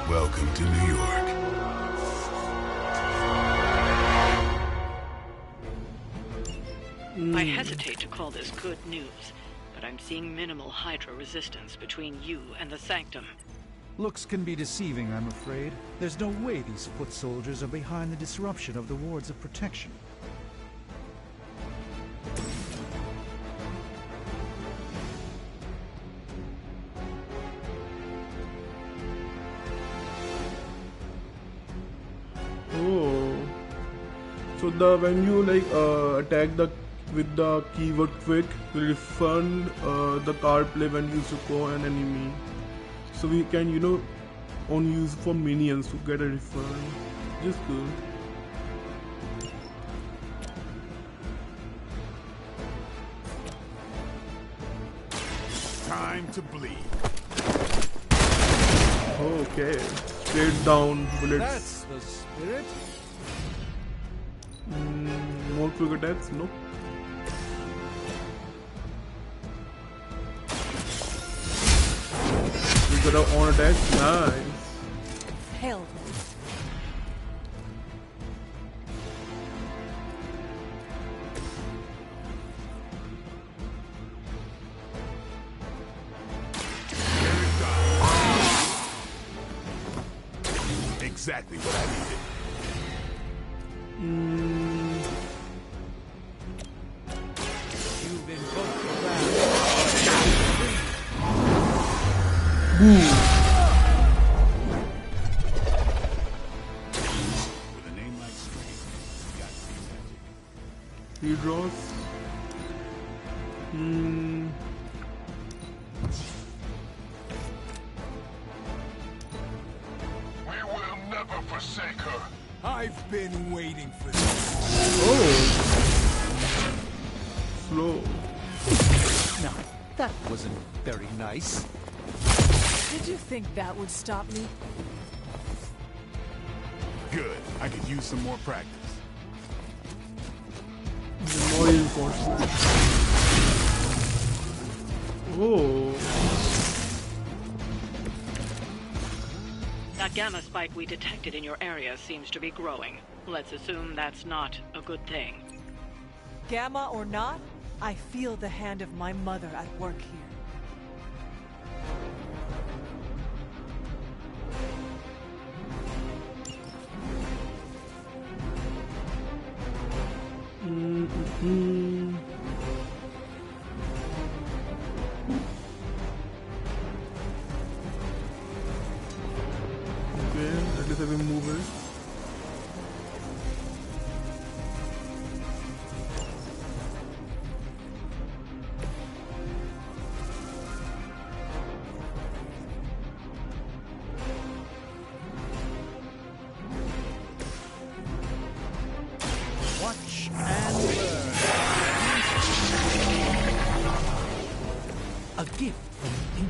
Welcome to New York. I hesitate to call this good news, but I'm seeing minimal Hydra resistance between you and the Sanctum. Looks can be deceiving, I'm afraid. There's no way these foot soldiers are behind the disruption of the wards of protection. Oh. So when you attack with the keyword quick, you refund the card play when used to call an enemy. So we can only use for minions to get a refund. Just good. Time to bleed. Okay. Straight down bullets. That's the spirit. More quick attacks? No. We got our own attack. Nice. Hell. Exactly what I needed. You've been With a name like Strange, you got to be magic. He draws. We will never forsake her. I've been waiting for this. Oh. Slow. Now, that wasn't very nice. Did you think that would stop me? Good. I could use some more practice. More reinforcement. Oh. That gamma spike we detected in your area seems to be growing. Let's assume that's not a good thing. Gamma or not, I feel the hand of my mother at work here.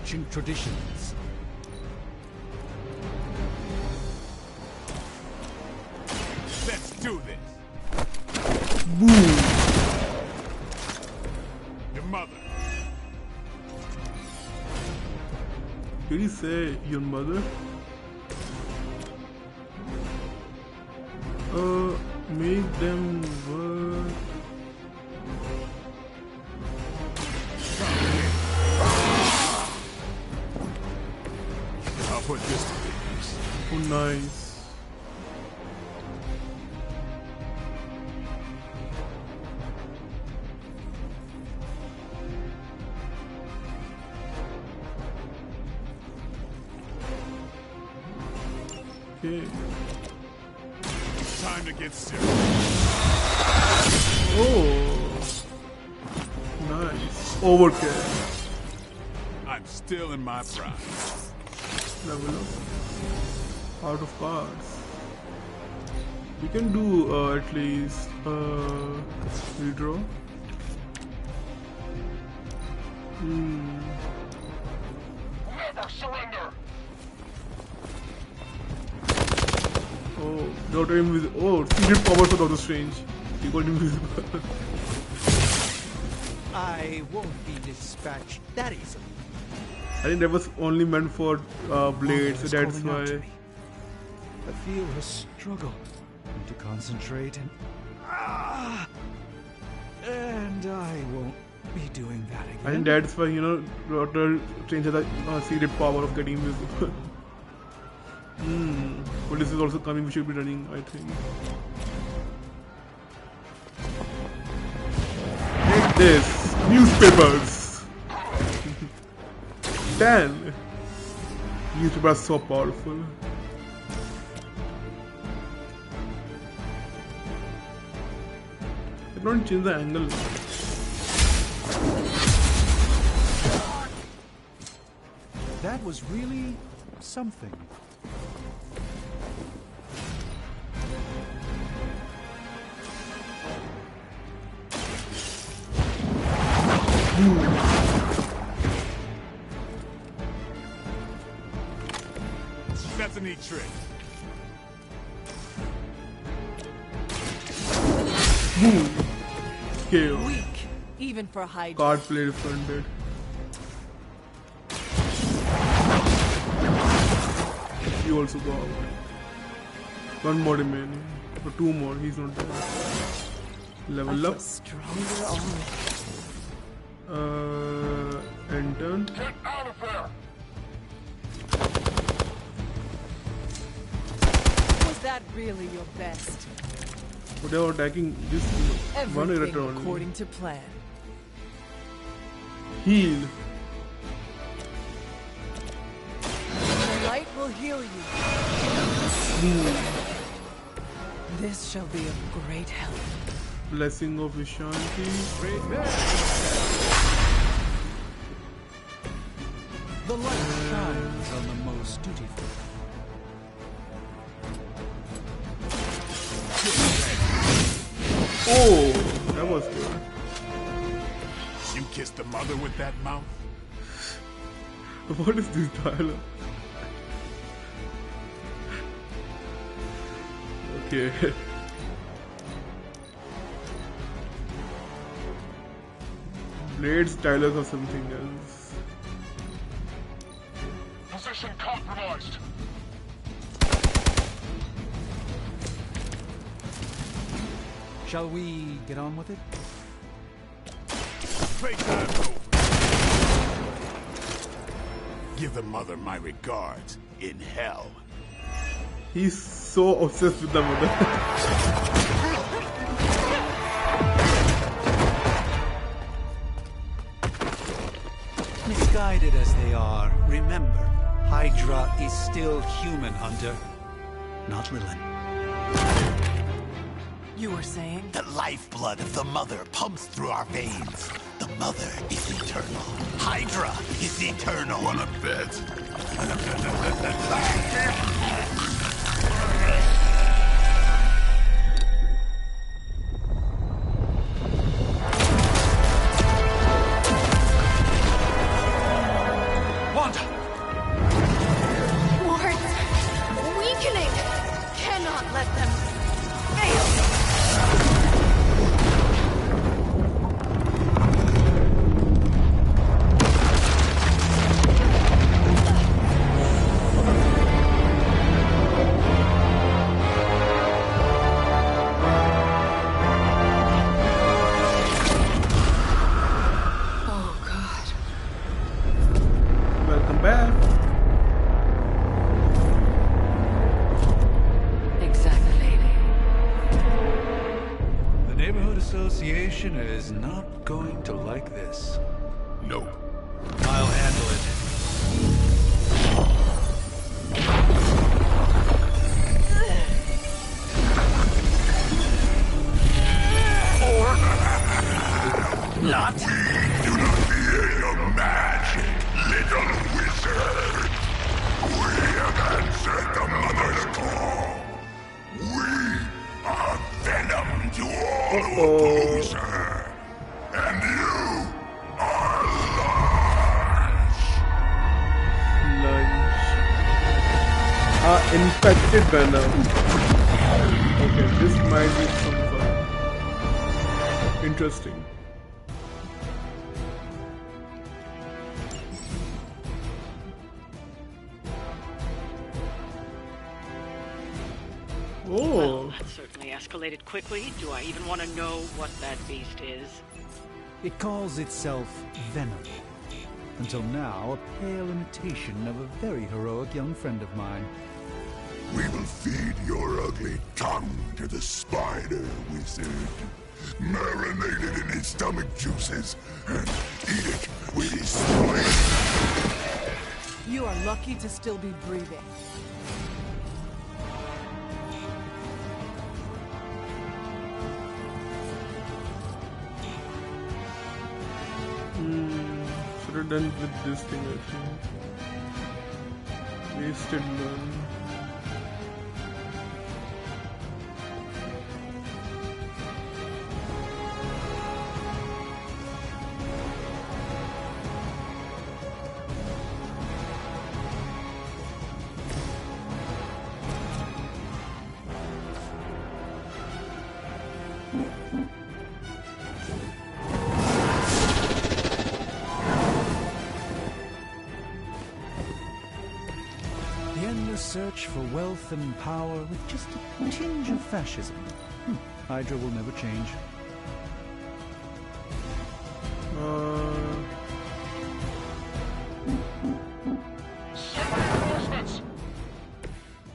ancient traditions. Let's do this. Boom. Your mother. Did he say your mother? Make them work. I'll put this to good use. Oh, nice. Okay. Time to get serious. Oh, nice. Overkill. I'm still in my prime. Level up. Out of cards. We can do at least redraw. Never surrender. Oh, Doctor Invisible. Oh, secret powers of Doctor Strange. He got invisible. I won't be dispatched that easily. I think that was only meant for blades, so that's why. I feel her struggle. Need to concentrate and I won't be doing that again. I think that's why, you know, Doctor Strange has a secret power of getting invisible. But this is also coming, we should be running, I think. Take this! Newspapers! 10! Newspapers are so powerful. I don't change the angle. That was really something. That's a neat trick. Kill. Weak, even for Hydra. Card play refunded. You also go out. One more remaining. Or two more, he's not there. Level up. Stronger on. And turn. Get out of there. Was that really your best? But they were attacking this one Everything erector only. according to plan. Heal. The light will heal you. This shall be of great help. Blessing of Vishanti. The light shines on the most dutiful. Oh, that was good. You kissed the mother with that mouth? What is this dialogue? Okay. Blade's dialogue or something else. Position compromised. Shall we get on with it? Playtime over. Give the mother my regards in hell. He's so obsessed with the mother. Misguided as they are, remember, Hydra is still human, Hunter. Not Lilin. You were saying? The lifeblood of the mother pumps through our veins. The mother is eternal. Hydra is eternal. Wanna bet? not let them fail. Is not going to like this. Nope. I'll handle it. Or not. We do not fear your magic, little wizard. We have answered the mother's call. We are venom to all who oppose her. And you are lunch. Infected venom. Okay, this might be some fun. Interesting. Oh. Well, that certainly escalated quickly. Do I even want to know what that beast is? It calls itself Venom. Until now, a pale imitation of a very heroic young friend of mine. We will feed your ugly tongue to the spider wizard. Marinated in his stomach juices and eat it with his spine. You are lucky to still be breathing. Should have done with this thing, I think. Wasted one. Search for wealth and power with just a tinge of fascism. Hydra will never change.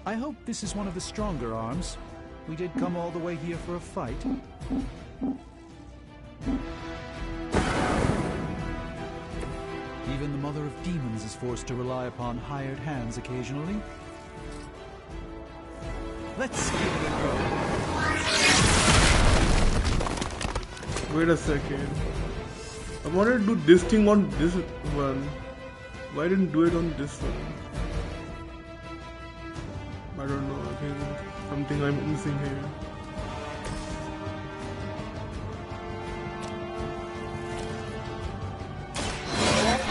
I hope this is one of the stronger arms. We did come all the way here for a fight. Even the Mother of Demons is forced to rely upon hired hands occasionally. Let's give it a go. Wait a second. I wanted to do this thing on this one. Why didn't do it on this one? I don't know. I think something I'm missing here.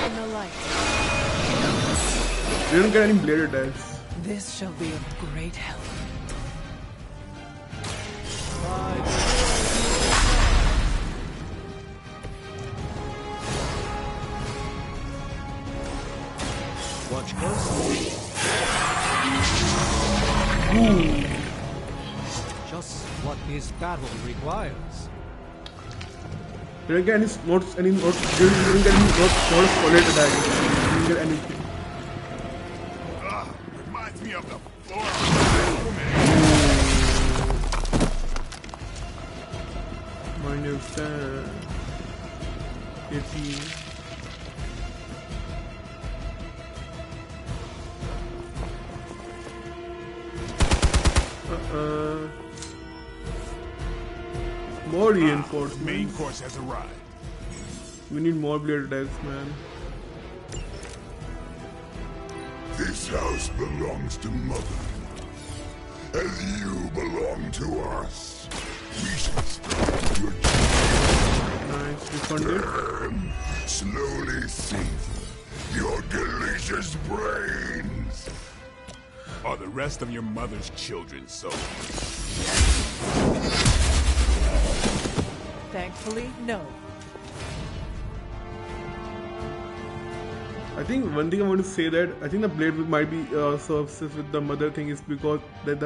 In the light. We didn't get any bladed attacks. This shall be of great help. Watch closely. Just what his battle requires. Didn't get any notes, didn't get any notes solid attack. Didn't get anything. Reminds me of the floor. Mind your stand. 18. More reinforcements. Main course has arrived. We need more bladed attacks, man. This house belongs to Mother. As you belong to us. We shall start your journey. Nice, refunded. Then, slowly savor your delicious brains. are the rest of your mother's children, so... Thankfully, no. I think one thing I want to say that I think the blade might be so obsessed with the mother thing is because that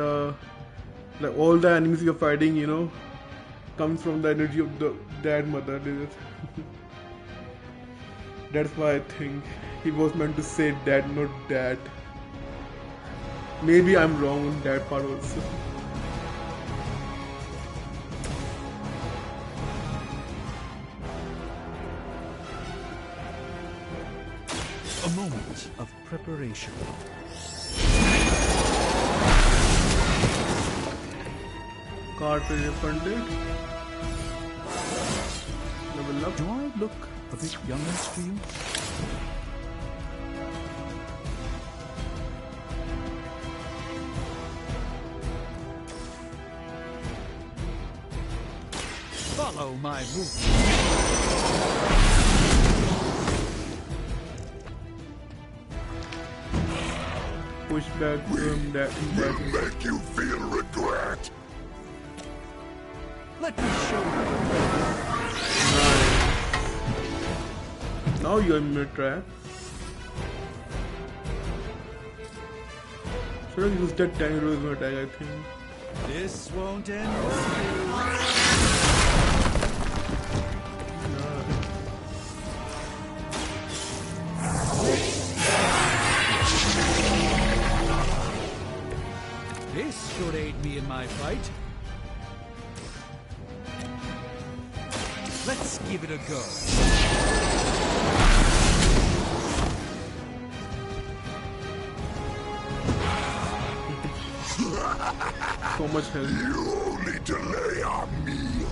like all the enemies you're fighting, you know, comes from the energy of the dad mother. That's why I think he was meant to say dad, not dad. Maybe I'm wrong on that part also. A moment of preparation. Cartridge funded. Level up. Do I look a bit youngish to you? Follow my movement. Push back from that. Will make you feel regret. Let me show you. Nice. Now you're in my trap. Should have used that tiny rose attack, I think. This won't end well. This should aid me in my fight. Let's give it a go. So much health. You only delay our meal.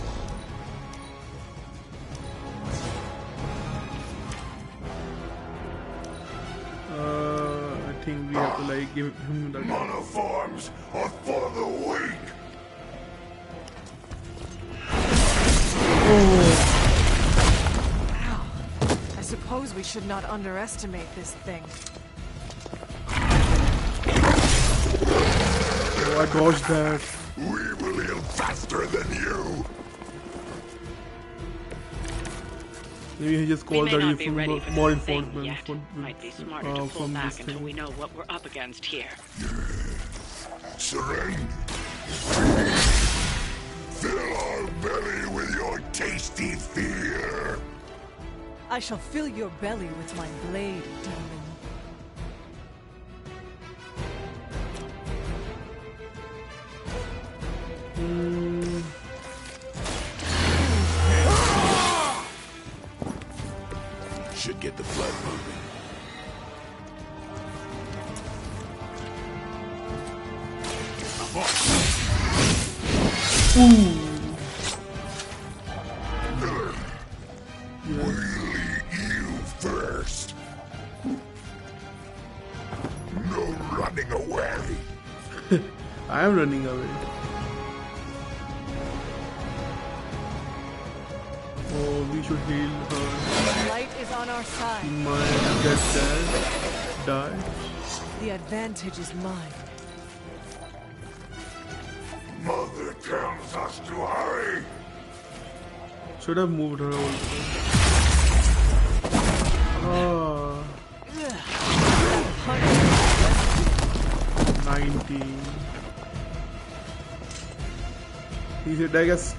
I think we have to like give him the Monoforms are for the weak. Ow. I suppose we should not underestimate this thing. Oh, I dodged that. We will heal faster than you. Maybe he just called that you more reinforcements Might be smarter to pull back until we know what we're up against here. Surrender. Fill our belly with your tasty fear. I shall fill your belly with my blade, demon. Should get the blood moving. We'll eat you first. No running away. I am running away. Oh, we should heal her. Light is on our side. She might get dead. Die. The advantage is mine. Mother tells us to hurry. Should have moved her also. Oh. 19. He said, I guess,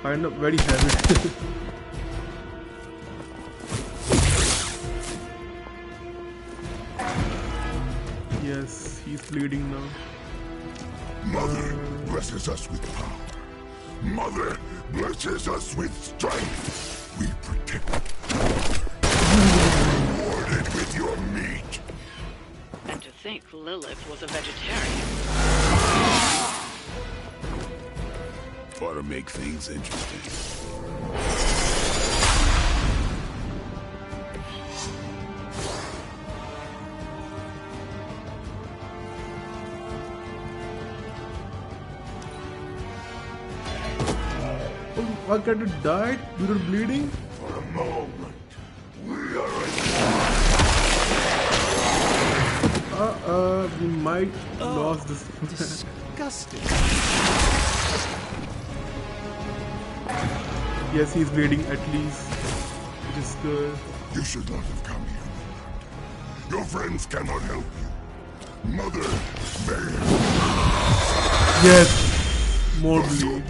kind of very heavy. Yes, he's bleeding now. Mother blesses us with power. Mother blesses us with strength. We protect. Rewarded with your meat. And to think Lilith was a vegetarian. Ought to make things interesting. Oh, our character died due to bleeding? For a moment, we are we might lose this. Disgusting. Yes, he's bleeding at least. It is good. You should not have come here. Your friends cannot help you. Mother, may. Yes, more bleed.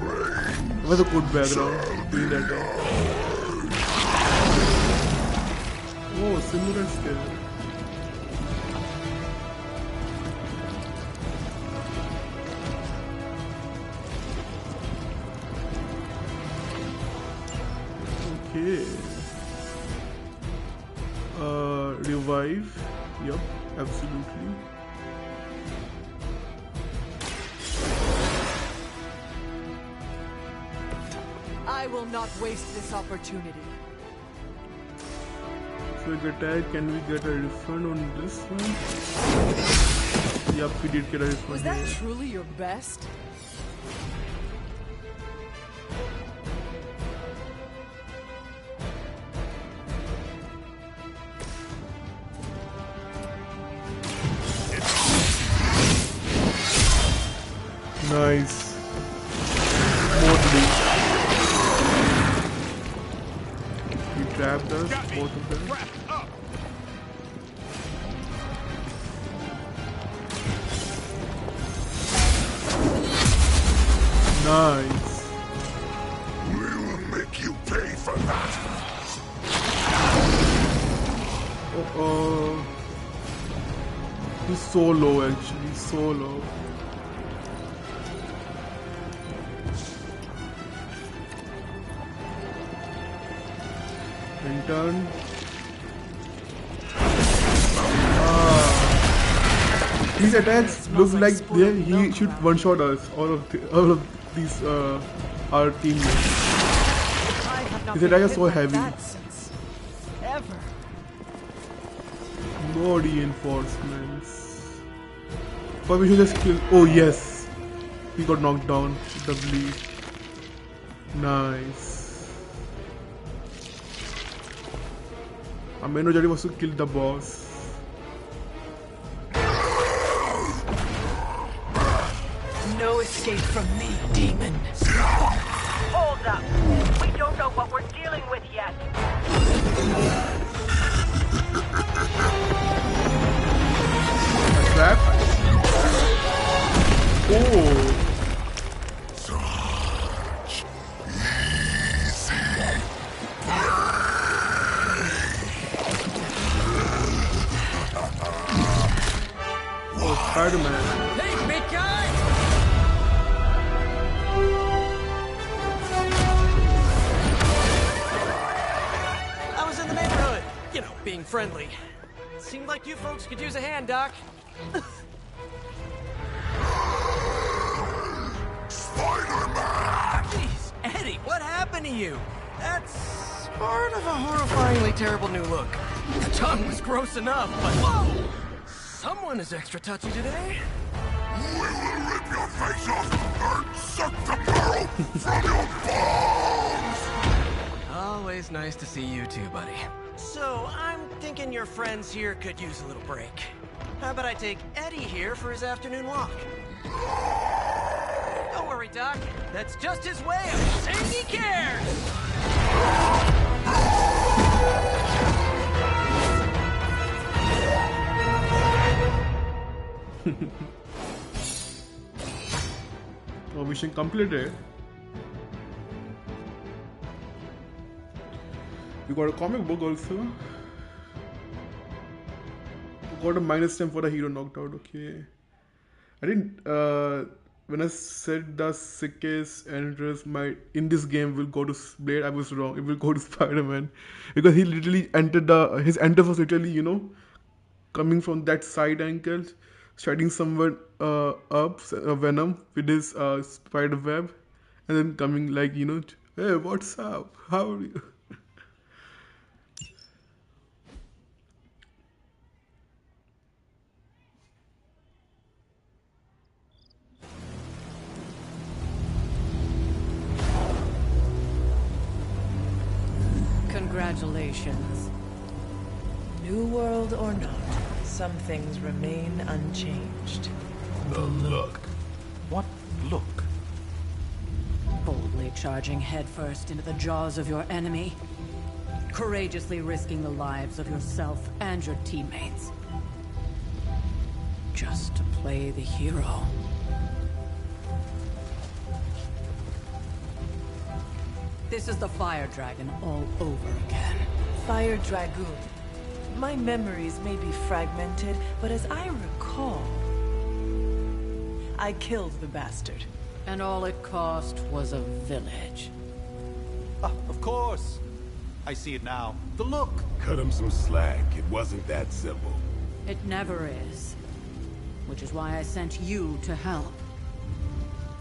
What a good background. Bleed at all. Oh, similar skill. Okay. Revive. Yup, absolutely. I will not waste this opportunity. Quick attack. Can we get a refund on this one? Yup, we did get a refund. Was that truly your best? Nice. More bleed. He trapped us, both of them. Nice. We will make you pay for that. Uh-oh. He's so low actually, so low. Turn. These attacks look like he should one-shot us. All of these our teammates. His attack is so heavy. Ever. No reinforcements. But we should just kill. Oh yes, he got knocked down. The bleed. Nice. Our main objective was to kill the boss. No escape from me, demon. Hold up. We don't know what we're dealing with yet. A trap? Oh. Spider-Man. Hey, big guy! I was in the neighborhood. You know, being friendly. Seemed like you folks could use a hand, Doc. Spider-Man! Jeez, Eddie, what happened to you? That's part of a horrifyingly terrible new look. The tongue was gross enough, but whoa! Someone is extra touchy today. We will rip your face off and suck the marrow from your bones! Always nice to see you too, buddy. So, I'm thinking your friends here could use a little break. How about I take Eddie here for his afternoon walk? Don't worry, Doc. That's just his way of saying he cares! Oh, mission completed. We got a comic book also. We got a -10 for the hero knocked out. Okay. I didn't. When I said the sickest enters in this game will go to Blade, I was wrong. It will go to Spider-Man because he literally entered his enter was literally coming from that side angle, striking someone up, Venom with his spider web, and then coming like hey, what's up? How are you? Congratulations. New world or not, some things remain unchanged. The look. What look? Boldly charging headfirst into the jaws of your enemy. Courageously risking the lives of yourself and your teammates. Just to play the hero. This is the Fire Dragon all over again. Fire Dragoon. My memories may be fragmented, but as I recall, I killed the bastard. And all it cost was a village. Of course. I see it now. The look. Cut him some slack. It wasn't that simple. It never is. Which is why I sent you to help.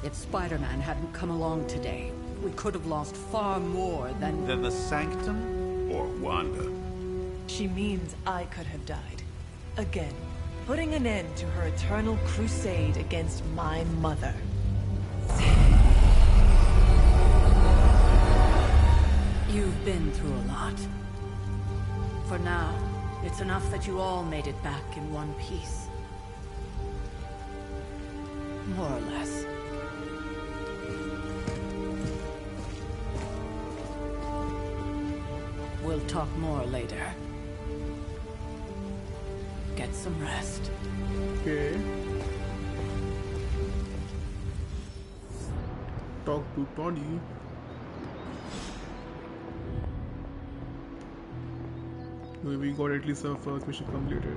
If Spider-Man hadn't come along today, we could have lost far more than... The Sanctum? Or Wanda. She means I could have died. Again, putting an end to her eternal crusade against my mother. You've been through a lot. For now, it's enough that you all made it back in one piece. More or less. We'll talk more later. Get some rest. Okay. Talk to Tony. We got at least our first mission completed.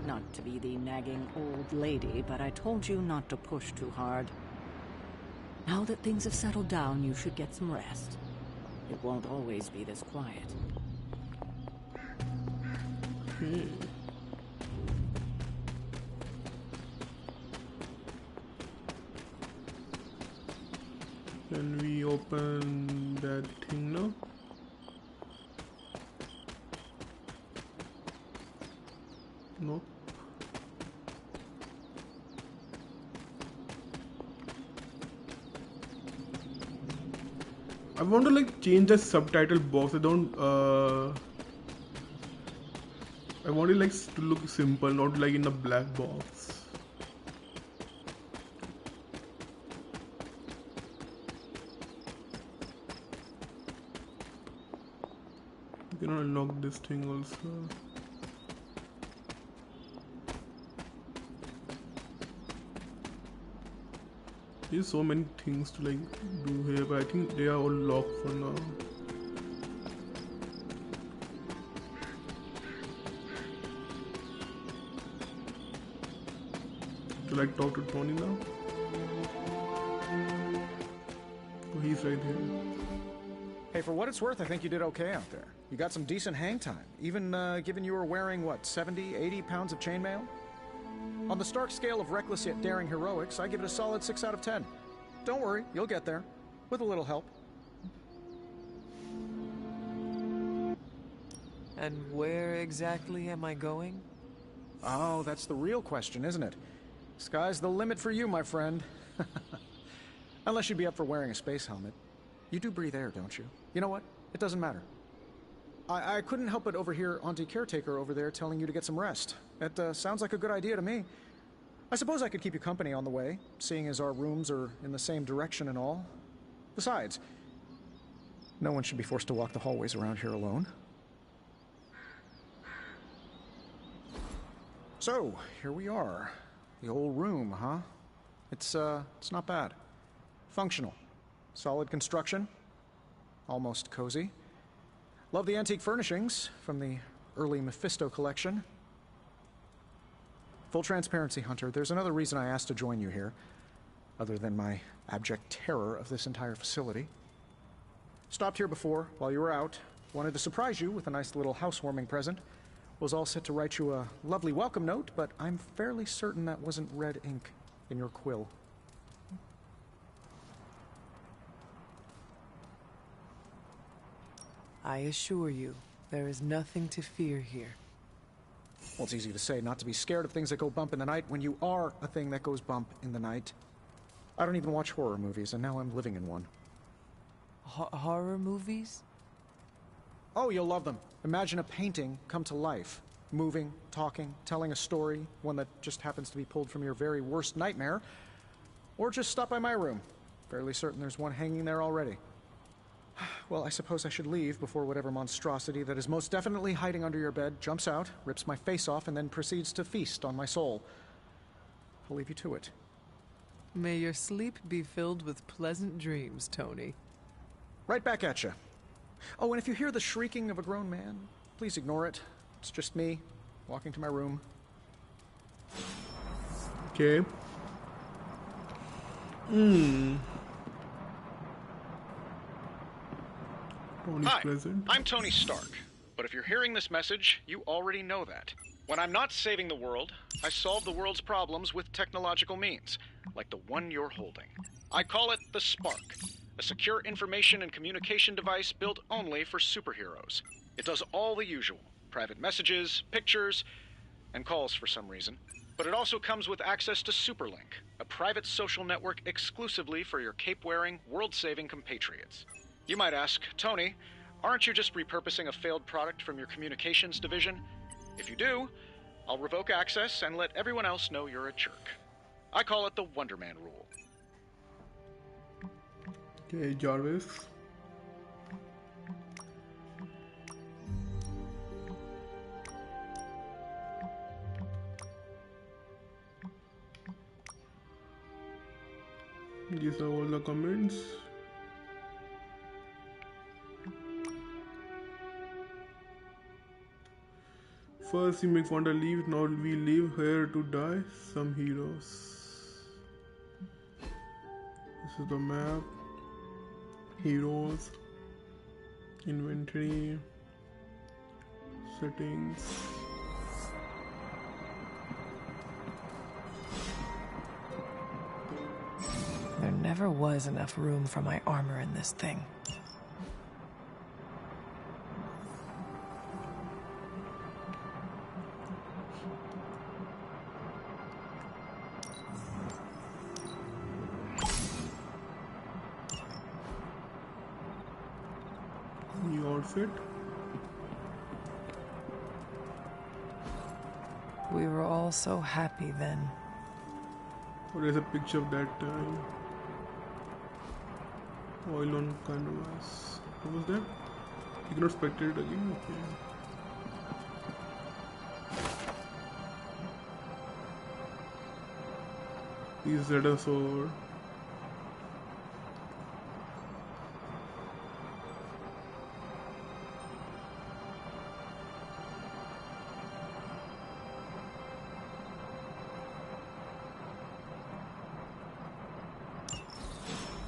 Not to be the nagging old lady, but I told you not to push too hard. Now that things have settled down, you should get some rest. It won't always be this quiet. Can we open that thing now? No. I want to like change the subtitle box. I want it like to look simple, not like in a black box. You can unlock this thing also. There's so many things to like do here, but I think they are all locked for now. To like talk to Tony now. Oh, he's right here. Hey, for what it's worth, I think you did okay out there. You got some decent hang time, even given you were wearing, what, 70, 80 pounds of chainmail? On the Stark scale of reckless yet daring heroics, I give it a solid 6 out of 10. Don't worry, you'll get there. With a little help. And where exactly am I going? Oh, that's the real question, isn't it? Sky's the limit for you, my friend. Unless you'd be up for wearing a space helmet. You do breathe air, don't you? You know what? It doesn't matter. I couldn't help but overhear Auntie Caretaker over there telling you to get some rest. It sounds like a good idea to me. I suppose I could keep you company on the way, seeing as our rooms are in the same direction and all. Besides, no one should be forced to walk the hallways around here alone. So, here we are. The old room, huh? It's not bad. Functional. Solid construction. Almost cozy. Love the antique furnishings from the early Mephisto collection. Full transparency, Hunter, there's another reason I asked to join you here, other than my abject terror of this entire facility. Stopped here before, while you were out. Wanted to surprise you with a nice little housewarming present. Was all set to write you a lovely welcome note, but I'm fairly certain that wasn't red ink in your quill. I assure you, there is nothing to fear here. Well, it's easy to say not to be scared of things that go bump in the night when you are a thing that goes bump in the night. I don't even watch horror movies, and now I'm living in one. Horror movies? Oh, you'll love them. Imagine a painting come to life. moving, talking, telling a story, one that just happens to be pulled from your very worst nightmare, or just stop by my room. Fairly certain there's one hanging there already. Well, I suppose I should leave before whatever monstrosity that is most definitely hiding under your bed jumps out, rips my face off, and then proceeds to feast on my soul. I'll leave you to it. May your sleep be filled with pleasant dreams, Tony. Right back at you. Oh, and if you hear the shrieking of a grown man, please ignore it. It's just me, walking to my room. Okay. Hi, I'm Tony Stark, but if you're hearing this message, you already know that. When I'm not saving the world, I solve the world's problems with technological means, like the one you're holding. I call it the Spark, a secure information and communication device built only for superheroes. It does all the usual, private messages, pictures, and calls for some reason. But it also comes with access to Superlink, a private social network exclusively for your cape-wearing, world-saving compatriots. You might ask, Tony, aren't you just repurposing a failed product from your communications division? If you do, I'll revoke access and let everyone else know you're a jerk. I call it the Wonder Man rule. Okay, Jarvis. These are all the comments. First you make Wanda leave, now we live here to die. Some heroes. This is the map. Heroes. Inventory. Settings. There never was enough room for my armor in this thing. New outfit. We were all so happy then. Oh, there's a picture of that time. Oil on canvas. What was that? You cannot spectate it again? Okay. Is that a sword?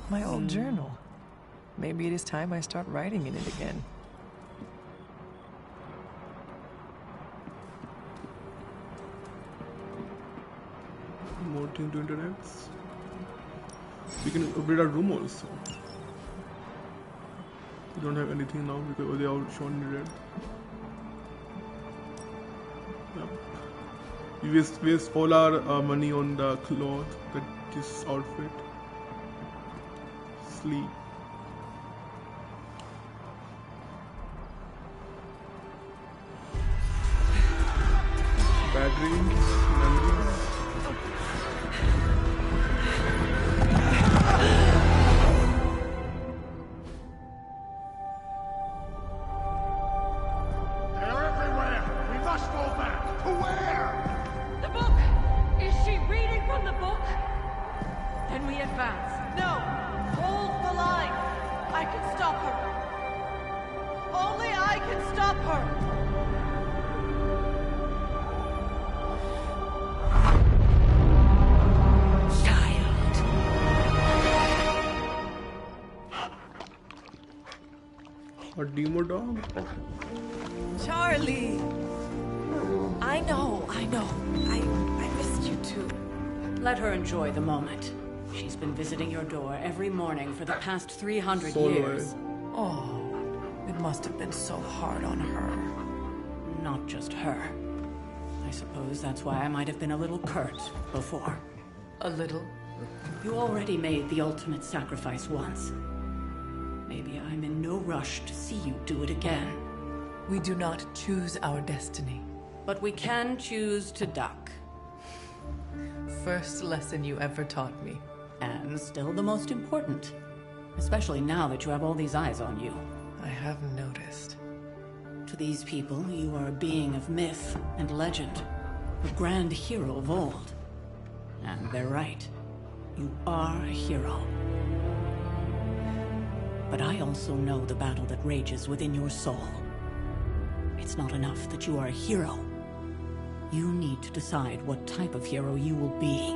My old journal. Maybe it is time I start writing in it again. More thing to interact. We can upgrade our room also. We don't have anything now because they are all shown in red. Yep. We waste all our money on the cloth, this outfit. Sleep. Battery, memories. They're everywhere! We must go back! To where? The book! Is she reading from the book? Then we advance. No! Hold the line! I can stop her. Only I can stop her! A demo dog? Charlie! I know. I missed you too. Let her enjoy the moment. She's been visiting your door every morning for the past 300 years. Oh, it must have been so hard on her. Not just her. I suppose that's why I might have been a little curt before. A little? You already made the ultimate sacrifice once. Maybe I'm in no rush to see you do it again. We do not choose our destiny. But we can choose to duck. First lesson you ever taught me. And still the most important. Especially now that you have all these eyes on you. I have noticed. To these people, you are a being of myth and legend. A grand hero of old. And they're right. You are a hero. But I also know the battle that rages within your soul. It's not enough that you are a hero. You need to decide what type of hero you will be.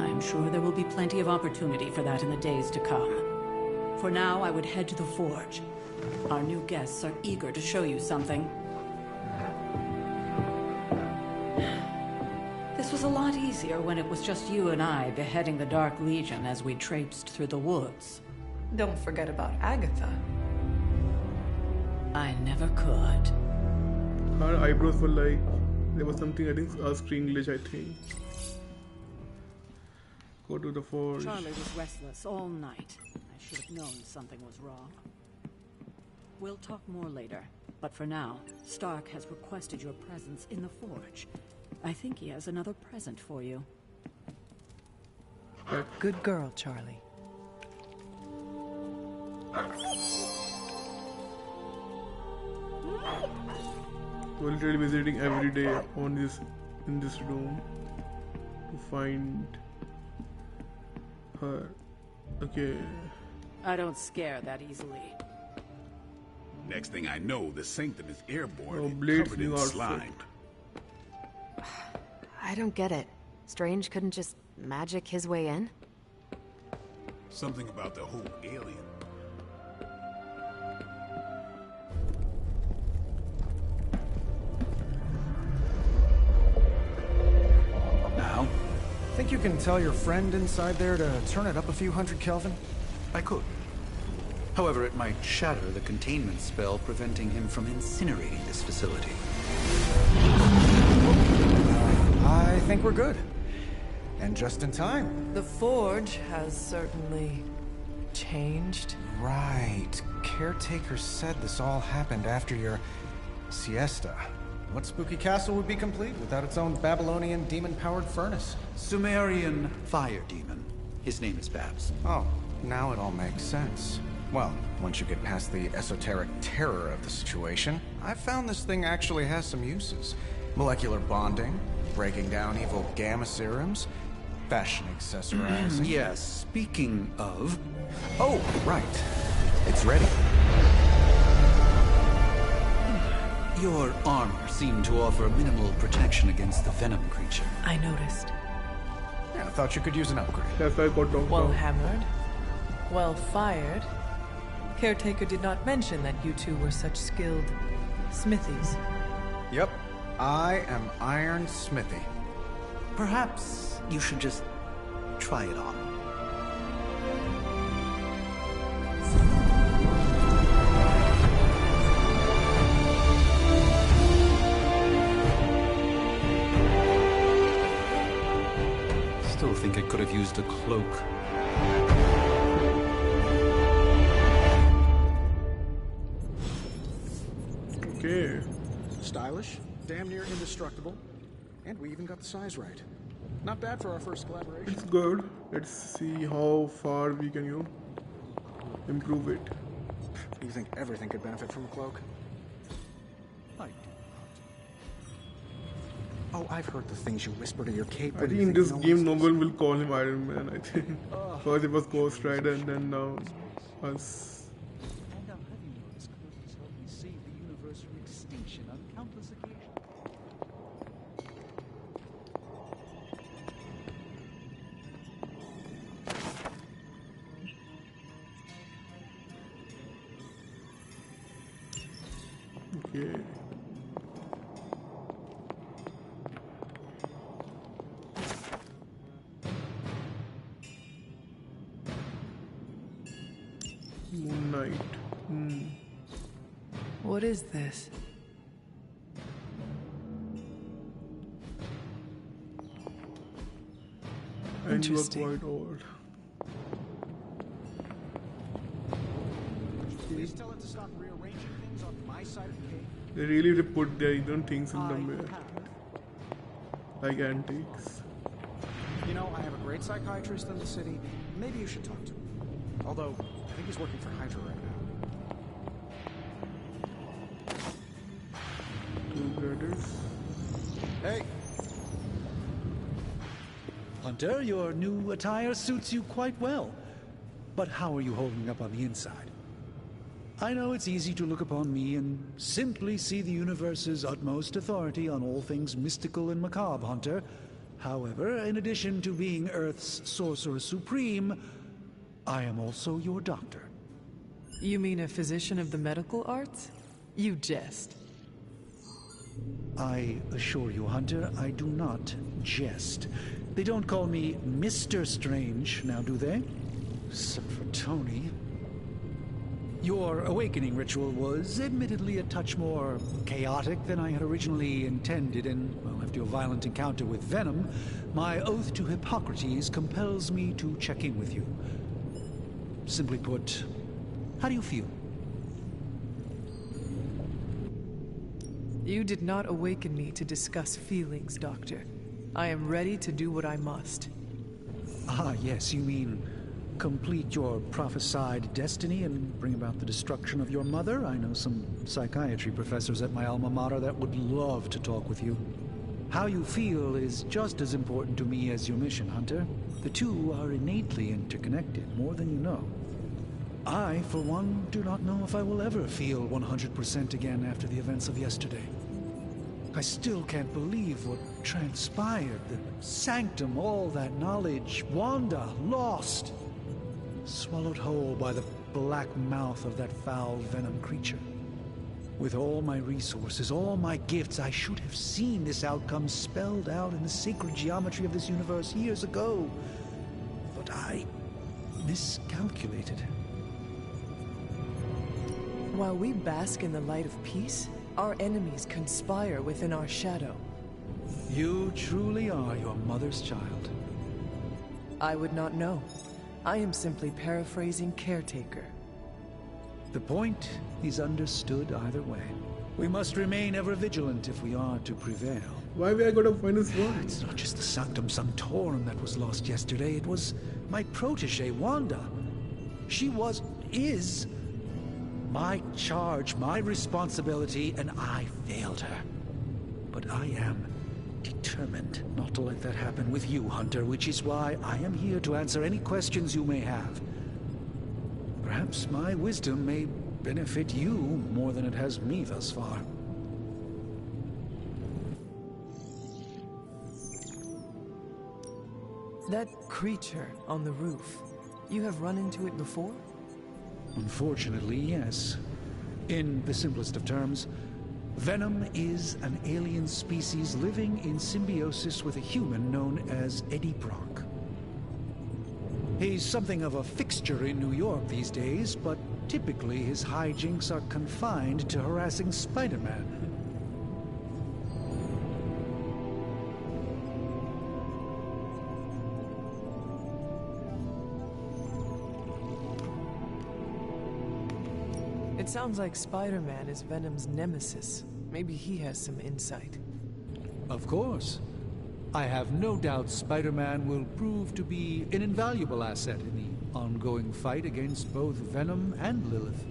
I'm sure there will be plenty of opportunity for that in the days to come. For now, I would head to the forge. Our new guests are eager to show you something. This was a lot easier when it was just you and I beheading the Dark Legion as we traipsed through the woods. Don't forget about Agatha. I never could. Her eyebrows were like, there was something, I think, a screen glitch, I think. Go to the forge. Charlie was restless all night. I should have known something was wrong. We'll talk more later, but for now, Stark has requested your presence in the forge. I think he has another present for you. Good girl, Charlie. We're literally visiting every day on this in this room to find her. Okay. I don't scare that easily. Next thing I know, the sanctum is airborne Oh, and Blade's covered in new outfit. slime. I don't get it. Strange couldn't just magic his way in? Something about the whole alien. Now? Think you can tell your friend inside there to turn it up a few hundred Kelvin? I could. However, it might shatter the containment spell preventing him from incinerating this facility. I think we're good. And just in time. The forge has certainly changed. Right. Caretaker said this all happened after your siesta. What spooky castle would be complete without its own Babylonian demon-powered furnace? Sumerian fire demon. His name is Babs. Oh, now it all makes sense. Well, once you get past the esoteric terror of the situation, I've found this thing actually has some uses. Molecular bonding, breaking down evil gamma serums, fashion accessorizing. Yes, speaking of... Oh, right. It's ready. Your armor seemed to offer minimal protection against the venom creature. I noticed. Yeah, I thought you could use an upgrade. Yes, I got down. Well hammered. Well fired. Caretaker did not mention that you two were such skilled smithies. Yep. I am Iron Smithy. Perhaps you should just try it on. Still think it could have used a cloak. Okay. Stylish, damn near indestructible, and we even got the size right. Not bad for our first collaboration. It's good. Let's see how far we can, improve it. You think everything could benefit from a cloak? I do not. Oh, I've heard the things you whisper to your cape. I think in this game, no one will call him Iron Man, I think. First it was Ghost Rider and then now us. And our heavy notice cloak has helped me save the universe from extinction on countless occasions. Okay. Moon Knight. What is this? And you are Interesting. quite old. Please tell it to stop rearranging things on my side of the cave. They really put their things in the mirror. Like antiques. You know, I have a great psychiatrist in the city. Maybe you should talk to him. Although, I think he's working for Hydra right now. Two brothers. Hey! Hunter, your new attire suits you quite well. But how are you holding up on the inside? I know it's easy to look upon me and simply see the universe's utmost authority on all things mystical and macabre, Hunter. However, in addition to being Earth's Sorcerer Supreme, I am also your doctor. You mean a physician of the medical arts? You jest. I assure you, Hunter, I do not jest. They don't call me Mr. Strange, now do they? Except for Tony. Your awakening ritual was admittedly a touch more chaotic than I had originally intended, and, well, after your violent encounter with Venom, my oath to Hippocrates compels me to check in with you. Simply put, how do you feel? You did not awaken me to discuss feelings, Doctor. I am ready to do what I must. Ah, yes, you mean complete your prophesied destiny and bring about the destruction of your mother? I know some psychiatry professors at my alma mater that would love to talk with you. How you feel is just as important to me as your mission, Hunter. The two are innately interconnected, more than you know. I, for one, do not know if I will ever feel 100% again after the events of yesterday. I still can't believe what transpired. The sanctum, all that knowledge, Wanda, lost. Swallowed whole by the black mouth of that foul venom creature. With all my resources, all my gifts, I should have seen this outcome spelled out in the sacred geometry of this universe years ago. But I miscalculated. While we bask in the light of peace, our enemies conspire within our shadow. You truly are your mother's child. I would not know. I am simply paraphrasing Caretaker. The point is understood either way. We must remain ever vigilant if we are to prevail. Why we I gotta find this one? It's not just the Sanctum Sanctorum that was lost yesterday. It was my protege, Wanda. She is my charge, my responsibility, and I failed her. But I am determined not to let that happen with you, Hunter, which is why I am here to answer any questions you may have. Perhaps my wisdom may benefit you more than it has me thus far. That creature on the roof, you have run into it before? Unfortunately, yes. In the simplest of terms, Venom is an alien species living in symbiosis with a human known as Eddie Brock. He's something of a fixture in New York these days, but typically his hijinks are confined to harassing Spider-Man. It sounds like Spider-Man is Venom's nemesis. Maybe he has some insight. Of course. I have no doubt Spider-Man will prove to be an invaluable asset in the ongoing fight against both Venom and Lilith.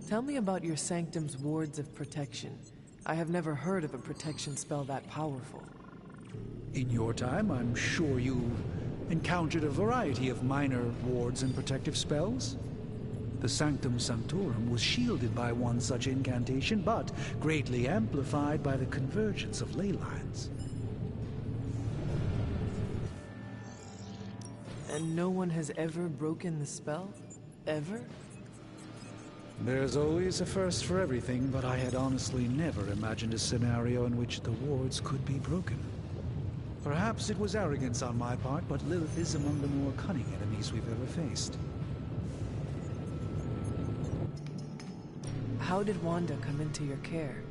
Tell me about your Sanctum's wards of protection. I have never heard of a protection spell that powerful. In your time, I'm sure you encountered a variety of minor wards and protective spells. The Sanctum Sanctorum was shielded by one such incantation, but greatly amplified by the convergence of ley lines. And no one has ever broken the spell? Ever? There's always a first for everything, but I had honestly never imagined a scenario in which the wards could be broken. Perhaps it was arrogance on my part, but Lilith is among the more cunning enemies we've ever faced. How did Wanda come into your care?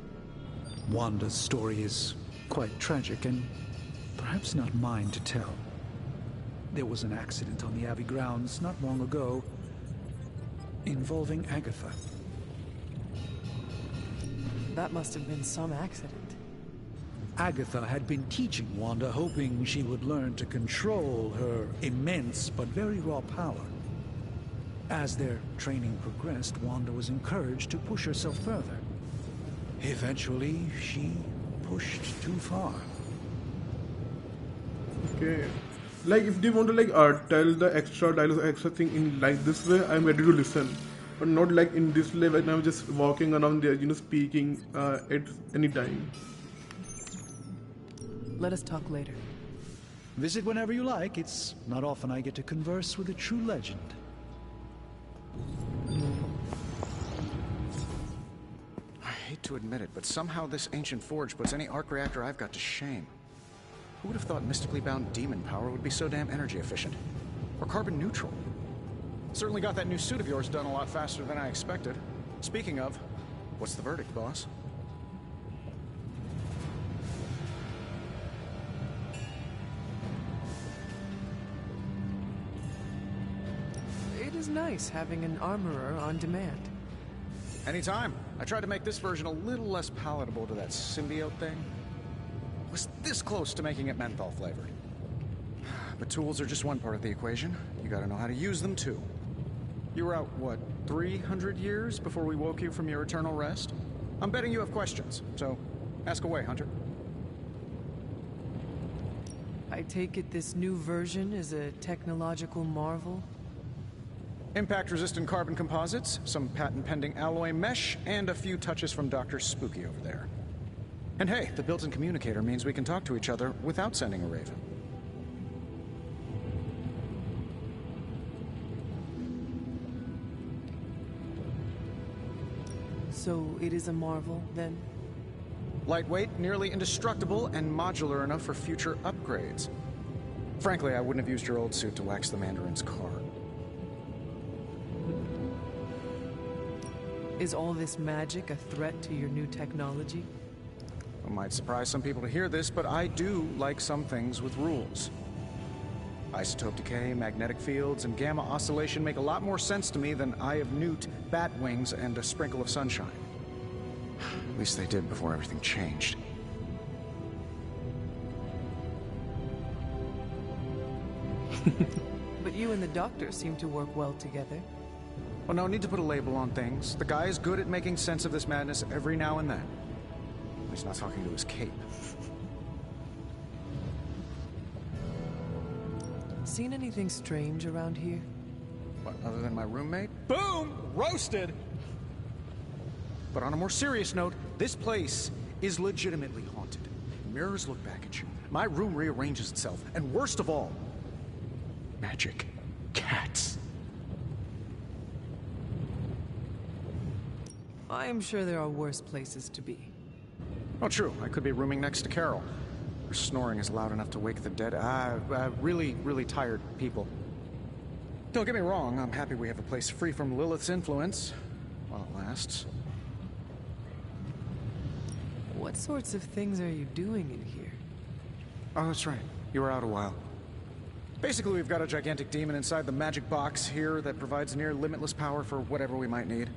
Wanda's story is quite tragic and perhaps not mine to tell. There was an accident on the Abbey grounds not long ago. involving Agatha. That must have been some accident. Agatha had been teaching Wanda, hoping she would learn to control her immense but very raw power. As their training progressed, Wanda was encouraged to push herself further. Eventually, she pushed too far. Okay. Like, if they want to like tell the extra dialogue, extra thing in like this way, I'm ready to listen. But not like in this way when I'm just walking around there, you know, speaking at any time. Let us talk later. Visit whenever you like. It's not often I get to converse with a true legend. I hate to admit it, but somehow this ancient forge puts any arc reactor I've got to shame. Who would have thought mystically bound demon power would be so damn energy efficient? Or carbon neutral? Certainly got that new suit of yours done a lot faster than I expected. Speaking of, what's the verdict, boss? It is nice having an armorer on demand. Anytime. I tried to make this version a little less palatable to that symbiote thing. Was this close to making it menthol flavored. But tools are just one part of the equation. You gotta know how to use them too. You were out, what, 300 years before we woke you from your eternal rest? I'm betting you have questions, so ask away, Hunter. I take it this new version is a technological marvel? Impact-resistant carbon composites, some patent-pending alloy mesh, and a few touches from Dr. Spooky over there. And hey, the built-in communicator means we can talk to each other without sending a raven. So it is a marvel, then? Lightweight, nearly indestructible, and modular enough for future upgrades. Frankly, I wouldn't have used your old suit to wax the Mandarin's car. Is all this magic a threat to your new technology? It might surprise some people to hear this, but I do like some things with rules. Isotope decay, magnetic fields, and gamma oscillation make a lot more sense to me than Eye of Newt, bat wings, and a sprinkle of sunshine. At least they did before everything changed. But you and the Doctor seem to work well together. Well, no need to put a label on things. The guy is good at making sense of this madness every now and then. He's not talking to his cape. Seen anything strange around here? What, other than my roommate? Boom! Roasted! But on a more serious note, this place is legitimately haunted. Mirrors look back at you. My room rearranges itself. And worst of all, magic cats. I am sure there are worse places to be. Oh, true. I could be rooming next to Carol. Her snoring is loud enough to wake the dead. Really tired people. Don't get me wrong, I'm happy we have a place free from Lilith's influence. While it lasts. What sorts of things are you doing in here? Oh, that's right. You were out a while. Basically, we've got a gigantic demon inside the magic box here that provides near limitless power for whatever we might need.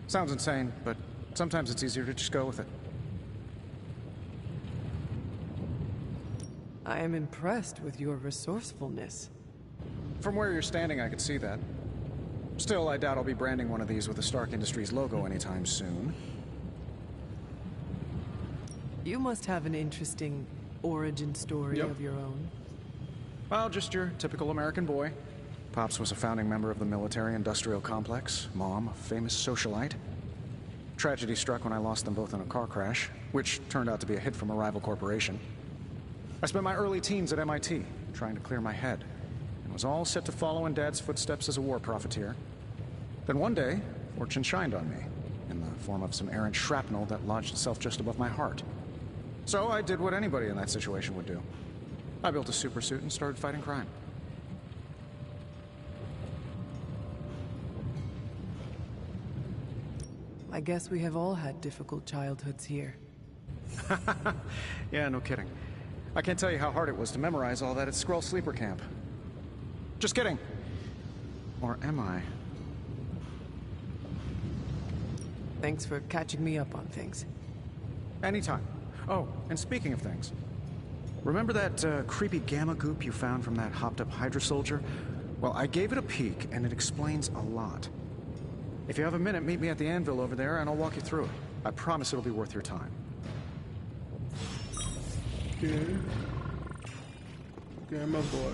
Sounds insane, but sometimes it's easier to just go with it. I am impressed with your resourcefulness. From where you're standing, I could see that. Still, I doubt I'll be branding one of these with the Stark Industries logo anytime soon. You must have an interesting origin story of your own. Well, just your typical American boy. Pops was a founding member of the military-industrial complex. Mom, a famous socialite. Tragedy struck when I lost them both in a car crash, which turned out to be a hit from a rival corporation. I spent my early teens at MIT, trying to clear my head, and was all set to follow in Dad's footsteps as a war profiteer. Then one day, fortune shined on me, in the form of some errant shrapnel that lodged itself just above my heart. So I did what anybody in that situation would do. I built a supersuit and started fighting crime. I guess we have all had difficult childhoods here. Yeah, no kidding. I can't tell you how hard it was to memorize all that at Skrull Sleeper Camp. Just kidding. Or am I? Thanks for catching me up on things. Anytime. Oh, and speaking of things, remember that creepy gamma goop you found from that hopped-up Hydra soldier? Well, I gave it a peek, and it explains a lot. If you have a minute, meet me at the anvil over there, and I'll walk you through it. I promise it'll be worth your time. Okay. Gamma boy.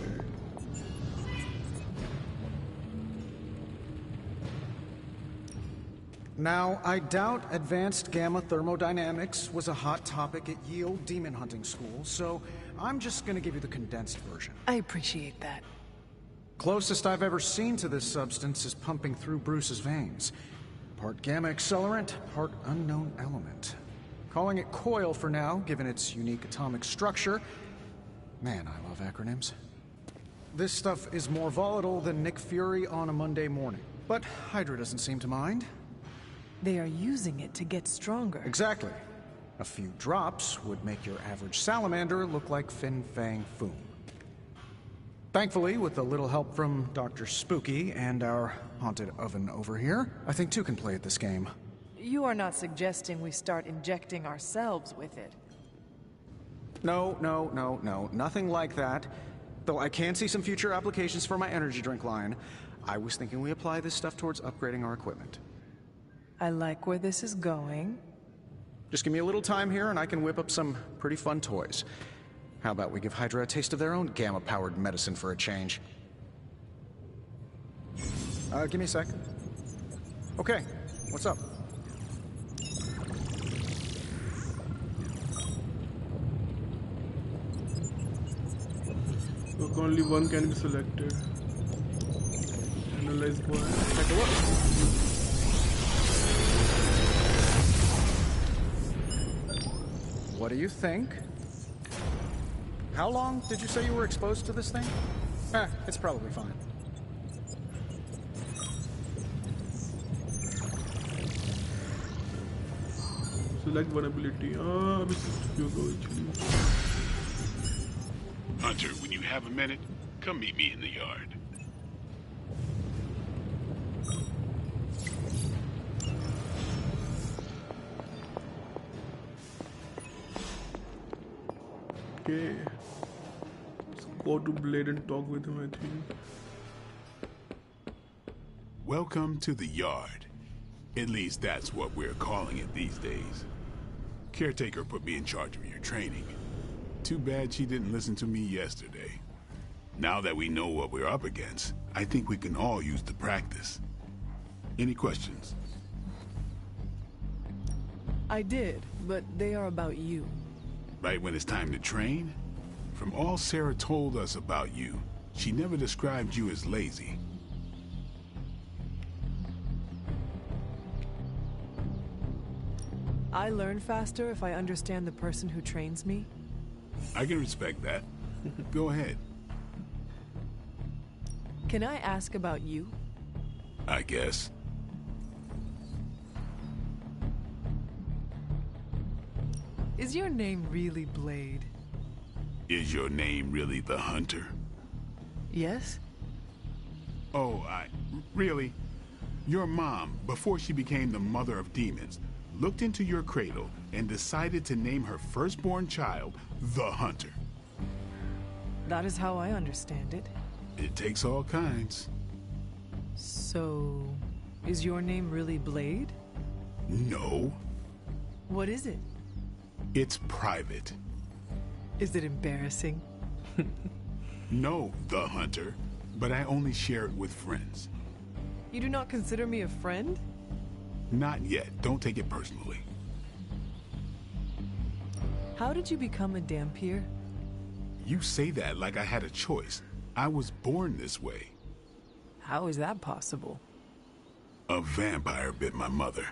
Now, I doubt advanced gamma thermodynamics was a hot topic at Yield Demon Hunting School, so I'm just gonna give you the condensed version. I appreciate that. Closest I've ever seen to this substance is pumping through Bruce's veins. Part gamma accelerant, part unknown element. Calling it coil for now, given its unique atomic structure. Man, I love acronyms. This stuff is more volatile than Nick Fury on a Monday morning. But Hydra doesn't seem to mind. They are using it to get stronger. Exactly. A few drops would make your average salamander look like Fin Fang Foom. Thankfully, with a little help from Dr. Spooky and our haunted oven over here, I think two can play at this game. You are not suggesting we start injecting ourselves with it. No, nothing like that. Though I can see some future applications for my energy drink line. I was thinking we apply this stuff towards upgrading our equipment. I like where this is going. Just give me a little time here and I can whip up some pretty fun toys. How about we give Hydra a taste of their own gamma-powered medicine for a change? Give me a sec. Okay, what's up? Look, only one can be selected. Analyze boy. Take a look. What do you think? How long did you say you were exposed to this thing? It's probably fine. Select one ability. Hunter, when you have a minute, come meet me in the yard. Okay. Let's go to Blade and talk with him, I think. Welcome to the yard. At least that's what we're calling it these days. Caretaker put me in charge of your training. Too bad she didn't listen to me yesterday. Now that we know what we're up against, I think we can all use the practice. Any questions? I did, but they are about you. Right when it's time to train? From all Sarah told us about you, she never described you as lazy. I learn faster if I understand the person who trains me. I can respect that. Go ahead. Can I ask about you? I guess. Is your name really Blade? Is your name really the Hunter? Yes? Oh, really? Your mom, before she became the mother of demons, looked into your cradle and decided to name her firstborn child the Hunter. That is how I understand it. It takes all kinds. So, is your name really Blade? No. What is it? It's private. Is it embarrassing? No, the Hunter, but I only share it with friends. You do not consider me a friend? Not yet. Don't take it personally. How did you become a Dampier? You say that like I had a choice. I was born this way. How is that possible? A vampire bit my mother.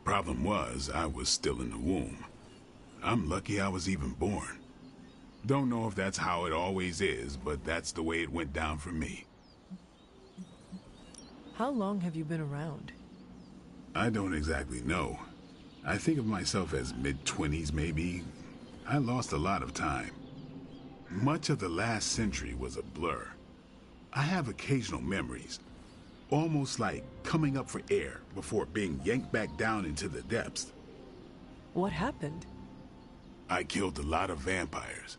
Problem was, I was still in the womb. I'm lucky I was even born. Don't know if that's how it always is, but that's the way it went down for me. How long have you been around? I don't exactly know. I think of myself as mid-20s, maybe. I lost a lot of time. Much of the last century was a blur. I have occasional memories, Almost like coming up for air before being yanked back down into the depths. What happened? I killed a lot of vampires.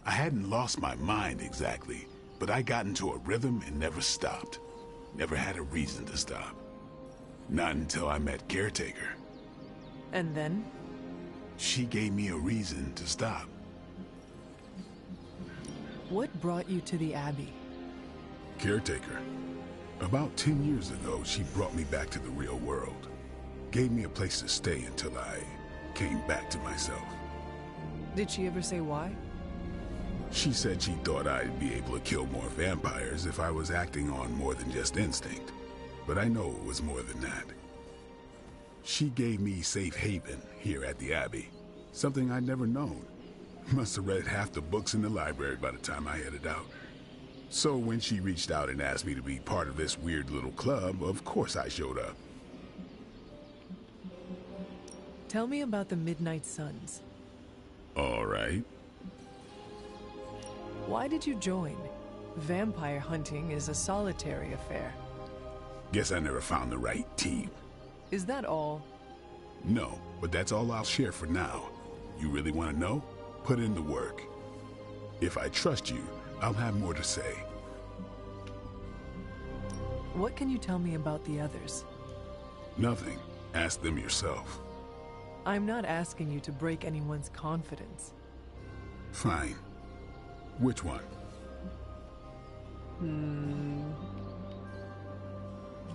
I hadn't lost my mind exactly, but I got into a rhythm and never stopped. Never had a reason to stop. Not until I met Caretaker. And then? She gave me a reason to stop. What brought you to the Abbey? Caretaker. About 10 years ago, she brought me back to the real world. Gave me a place to stay until I came back to myself. Did she ever say why? She said she thought I'd be able to kill more vampires if I was acting on more than just instinct. But I know it was more than that. She gave me safe haven here at the Abbey. Something I'd never known. Must have read half the books in the library by the time I headed out. So when she reached out and asked me to be part of this weird little club, of course I showed up. Tell me about the Midnight Suns. All right. Why did you join? Vampire hunting is a solitary affair. Guess I never found the right team. Is that all? No, but that's all I'll share for now. You really want to know? Put in the work. If I trust you, I'll have more to say. What can you tell me about the others? Nothing. Ask them yourself. I'm not asking you to break anyone's confidence. Fine. Which one?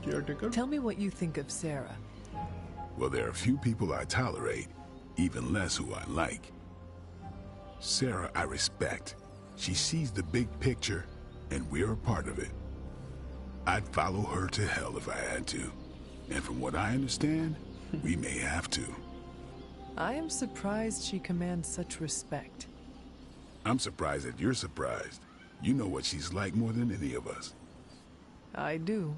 Caretaker? Tell me what you think of Sarah. Well, there are few people I tolerate, even less who I like. Sarah, I respect. She sees the big picture, and we're a part of it. I'd follow her to hell if I had to. And from what I understand, we may have to. I am surprised she commands such respect. I'm surprised that you're surprised. You know what she's like more than any of us. I do.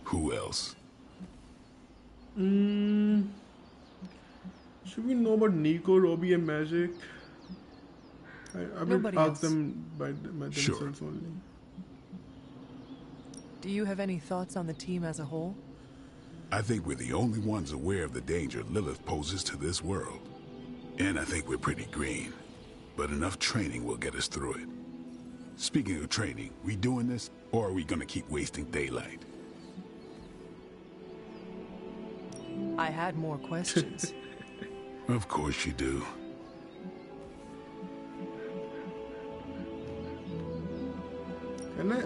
Who else? Should we know about Nico, Robbie, and Magic? I will Nobody ask else. them by themselves only. Do you have any thoughts on the team as a whole? I think we're the only ones aware of the danger Lilith poses to this world. And I think we're pretty green. But enough training will get us through it. Speaking of training, we doing this, or are we gonna keep wasting daylight? I had more questions. Of course you do.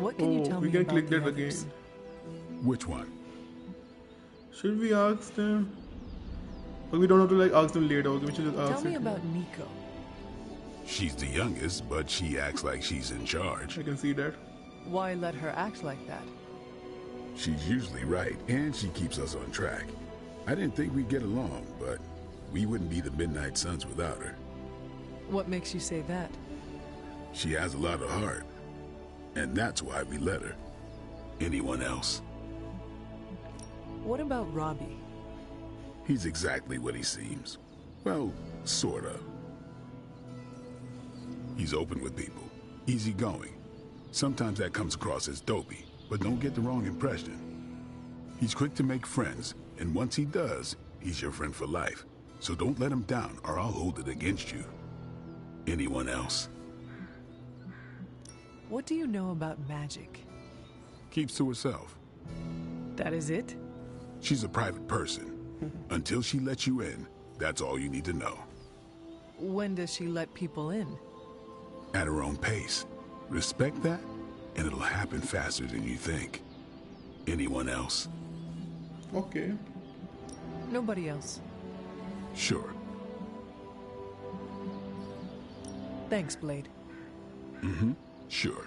What can you tell we me can about click the that others? again. Which one? Should we ask them? But we don't have to like ask them later. Okay, we should just ask Tell me it. about Nico. She's the youngest, but she acts like she's in charge. I can see that. Why let her act like that? She's usually right, and she keeps us on track. I didn't think we'd get along, but we wouldn't be the Midnight Suns without her. What makes you say that? She has a lot of heart, and that's why we let her. Anyone else? What about Robbie? He's exactly what he seems. Well, sort of. He's open with people, easygoing. Sometimes that comes across as dopey, but don't get the wrong impression. He's quick to make friends, and once he does, he's your friend for life. So don't let him down, or I'll hold it against you. Anyone else? What do you know about magic? Keeps to herself. That is it? She's a private person. Until she lets you in, that's all you need to know. When does she let people in? At her own pace. Respect that, and it'll happen faster than you think. Anyone else? Okay. Nobody else. Sure. Thanks, Blade. Sure.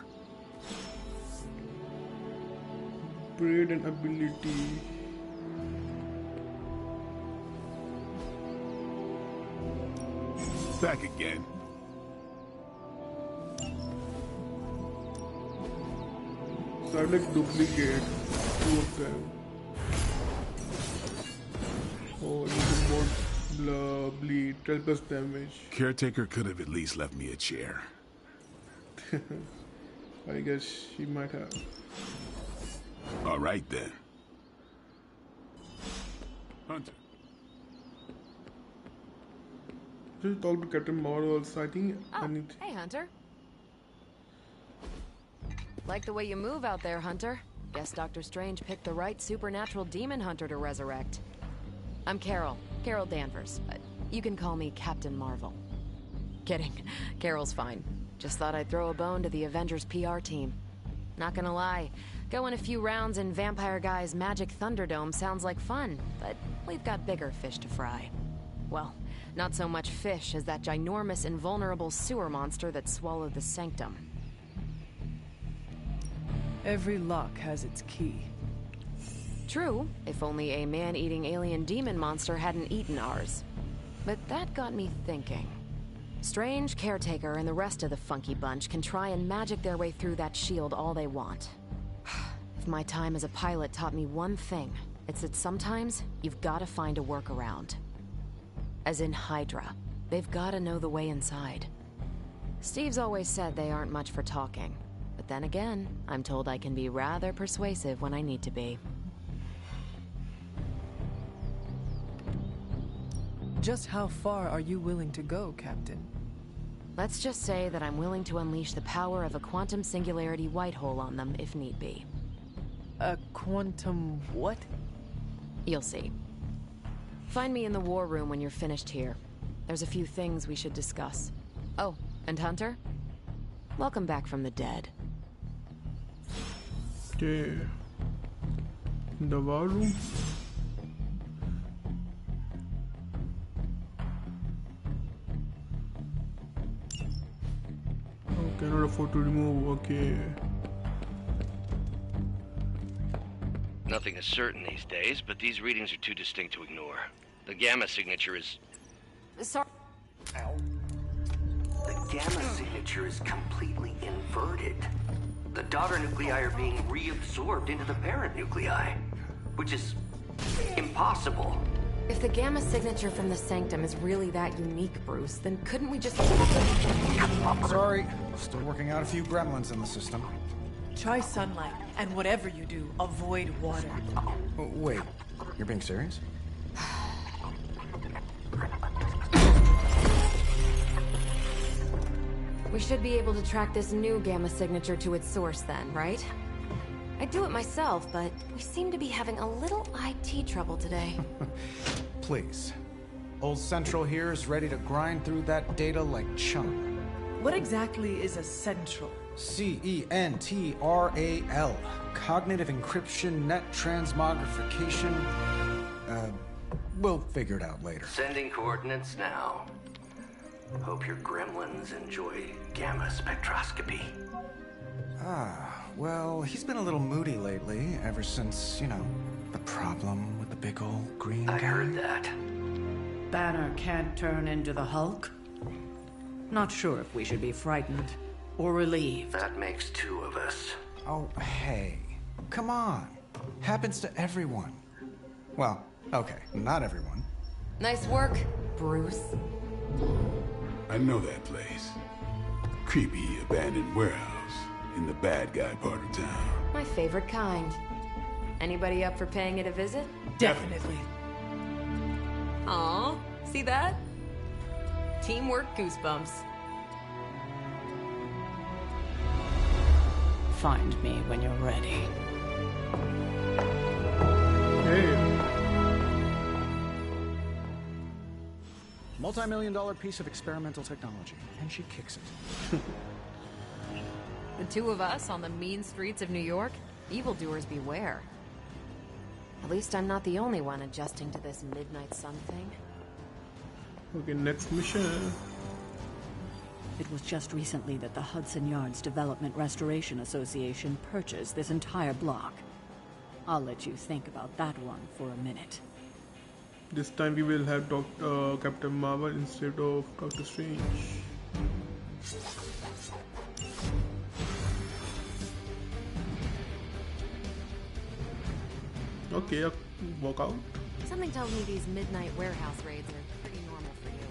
Braid and ability. Back again. So I'd like duplicate two of them. Oh, you can more bleed, 12 plus damage. Caretaker could have at least left me a chair. I guess she might have. All right, then. Hunter. Just talk to Captain Marvel also. I think I need... Hey, Hunter. Like the way you move out there, Hunter. Guess Dr. Strange picked the right supernatural demon hunter to resurrect. I'm Carol Danvers. You can call me Captain Marvel. Kidding. Carol's fine. Just thought I'd throw a bone to the Avengers PR team. Not gonna lie, going a few rounds in Vampire Guy's Magic Thunderdome sounds like fun, but we've got bigger fish to fry. Well, not so much fish as that ginormous invulnerable sewer monster that swallowed the Sanctum. Every lock has its key. True, if only a man-eating alien demon monster hadn't eaten ours. But that got me thinking. Strange, Caretaker, and the rest of the funky bunch can try and magic their way through that shield all they want. If my time as a pilot taught me one thing, it's that sometimes you've gotta find a workaround. As in Hydra. They've gotta know the way inside. Steve's always said they aren't much for talking. But then again, I'm told I can be rather persuasive when I need to be. Just how far are you willing to go, Captain? Let's just say that I'm willing to unleash the power of a quantum singularity white hole on them if need be. A quantum what? You'll see. Find me in the war room when you're finished here. There's a few things we should discuss. Oh, and Hunter? Welcome back from the dead. Okay. The war room. Oh, cannot afford to remove. Okay. Nothing is certain these days, but these readings are too distinct to ignore. The gamma signature is... Sorry. Ow. The gamma signature is completely inverted. The daughter nuclei are being reabsorbed into the parent nuclei, which is impossible. If the gamma signature from the Sanctum is really that unique, Bruce, then couldn't we just... Sorry, still working out a few gremlins in the system. Try sunlight, and whatever you do, avoid water. Wait, you're being serious? We should be able to track this new gamma signature to its source then, right? I'd do it myself, but we seem to be having a little IT trouble today. Please. Old Central here is ready to grind through that data like chum. What exactly is a central? CENTRAL. Cognitive encryption, net transmogrification. We'll figure it out later. Sending coordinates now. Hope your gremlins enjoy gamma spectroscopy. Well, he's been a little moody lately, ever since, you know, the problem with the big old green guy. I heard that. Banner can't turn into the Hulk? Not sure if we should be frightened or relieved. That makes two of us. Oh, hey. Come on. Happens to everyone. Well, okay, not everyone. Nice work, Bruce. I know that place. Creepy abandoned warehouse in the bad guy part of town. My favorite kind. Anybody up for paying it a visit? Definitely. Aw, see that? Teamwork goosebumps. Find me when you're ready. Hey. Multi-million-dollar piece of experimental technology, and she kicks it. The two of us on the mean streets of New York? Evildoers beware. At least I'm not the only one adjusting to this midnight sun thing. Okay, next mission. It was just recently that the Hudson Yards Development Restoration Association purchased this entire block. I'll let you think about that one for a minute. This time we will have Captain Marvel instead of Doctor Strange. Okay, walk out. Something tells me these midnight warehouse raids are pretty normal for you.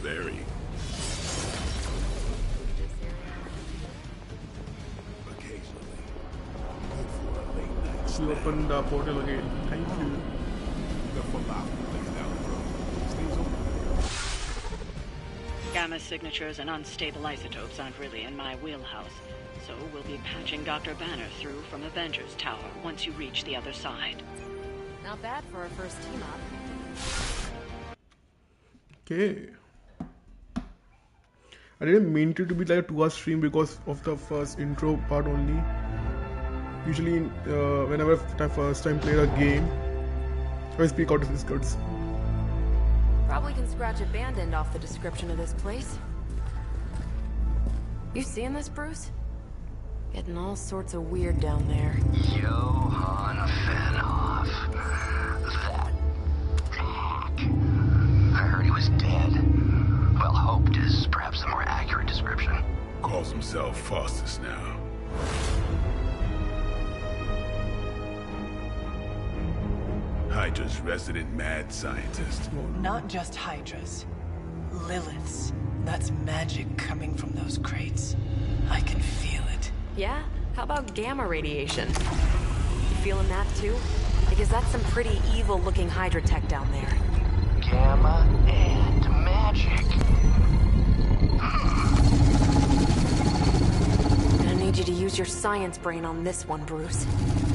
Very. Occasionally. Hopefully. to open the portal again. Thank you. Gamma signatures and unstable isotopes aren't really in my wheelhouse, so we'll be patching Dr. Banner through from Avengers Tower once you reach the other side. Not bad for our first team up. Okay. I didn't mean it to be like a 2-hour stream because of the first intro part only. Usually, whenever I first time play a game, I speak out of these words. Probably can scratch abandoned off the description of this place. You seeing this, Bruce? Getting all sorts of weird down there. Johann Fenoff. That hack. I heard he was dead. Well, hoped is perhaps a more accurate description. Calls himself Faustus now. Hydra's resident mad scientist. Not just Hydra's. Lilith's. That's magic coming from those crates. I can feel it. Yeah? How about gamma radiation? You feeling that too? Because that's some pretty evil-looking Hydra tech down there. Gamma and magic. Gonna need you to use your science brain on this one, Bruce.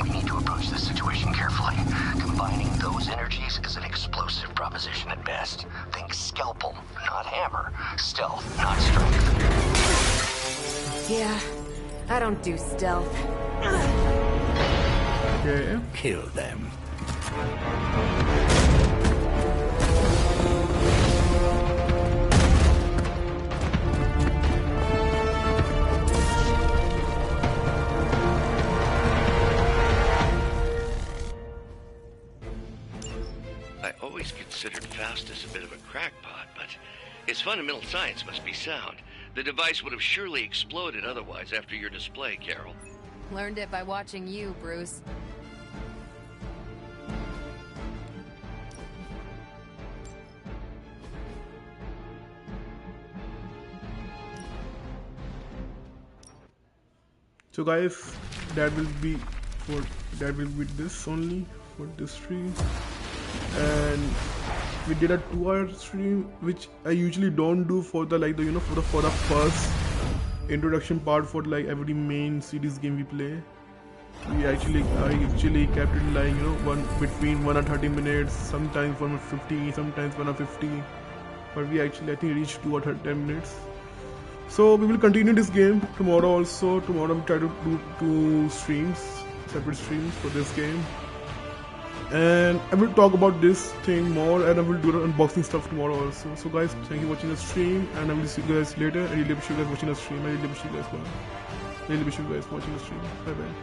We need to approach this situation carefully. Combining those energies is an explosive proposition at best. Think scalpel, not hammer. Stealth, not strength. Yeah, I don't do stealth. Okay. Kill them. I always considered Faustus a bit of a crackpot, but his fundamental science must be sound. The device would have surely exploded otherwise after your display, Carol. Learned it by watching you, Bruce. So guys, that will be this only for this stream, and we did a 2-hour stream, which I usually don't do for the for the first introduction part for like every main series game we play. I actually kept it like between 1 and 30 minutes, sometimes 150, sometimes 150, but we actually I think reached 2 or 10 minutes. So we will continue this game tomorrow also. Tomorrow we'll try to do 2 streams, separate streams for this game. And I will talk about this thing more, and I will do the unboxing stuff tomorrow also. So guys, thank you for watching the stream, and I will see you guys later. I really appreciate you guys watching the stream. I really appreciate you guys watching the stream. Bye bye.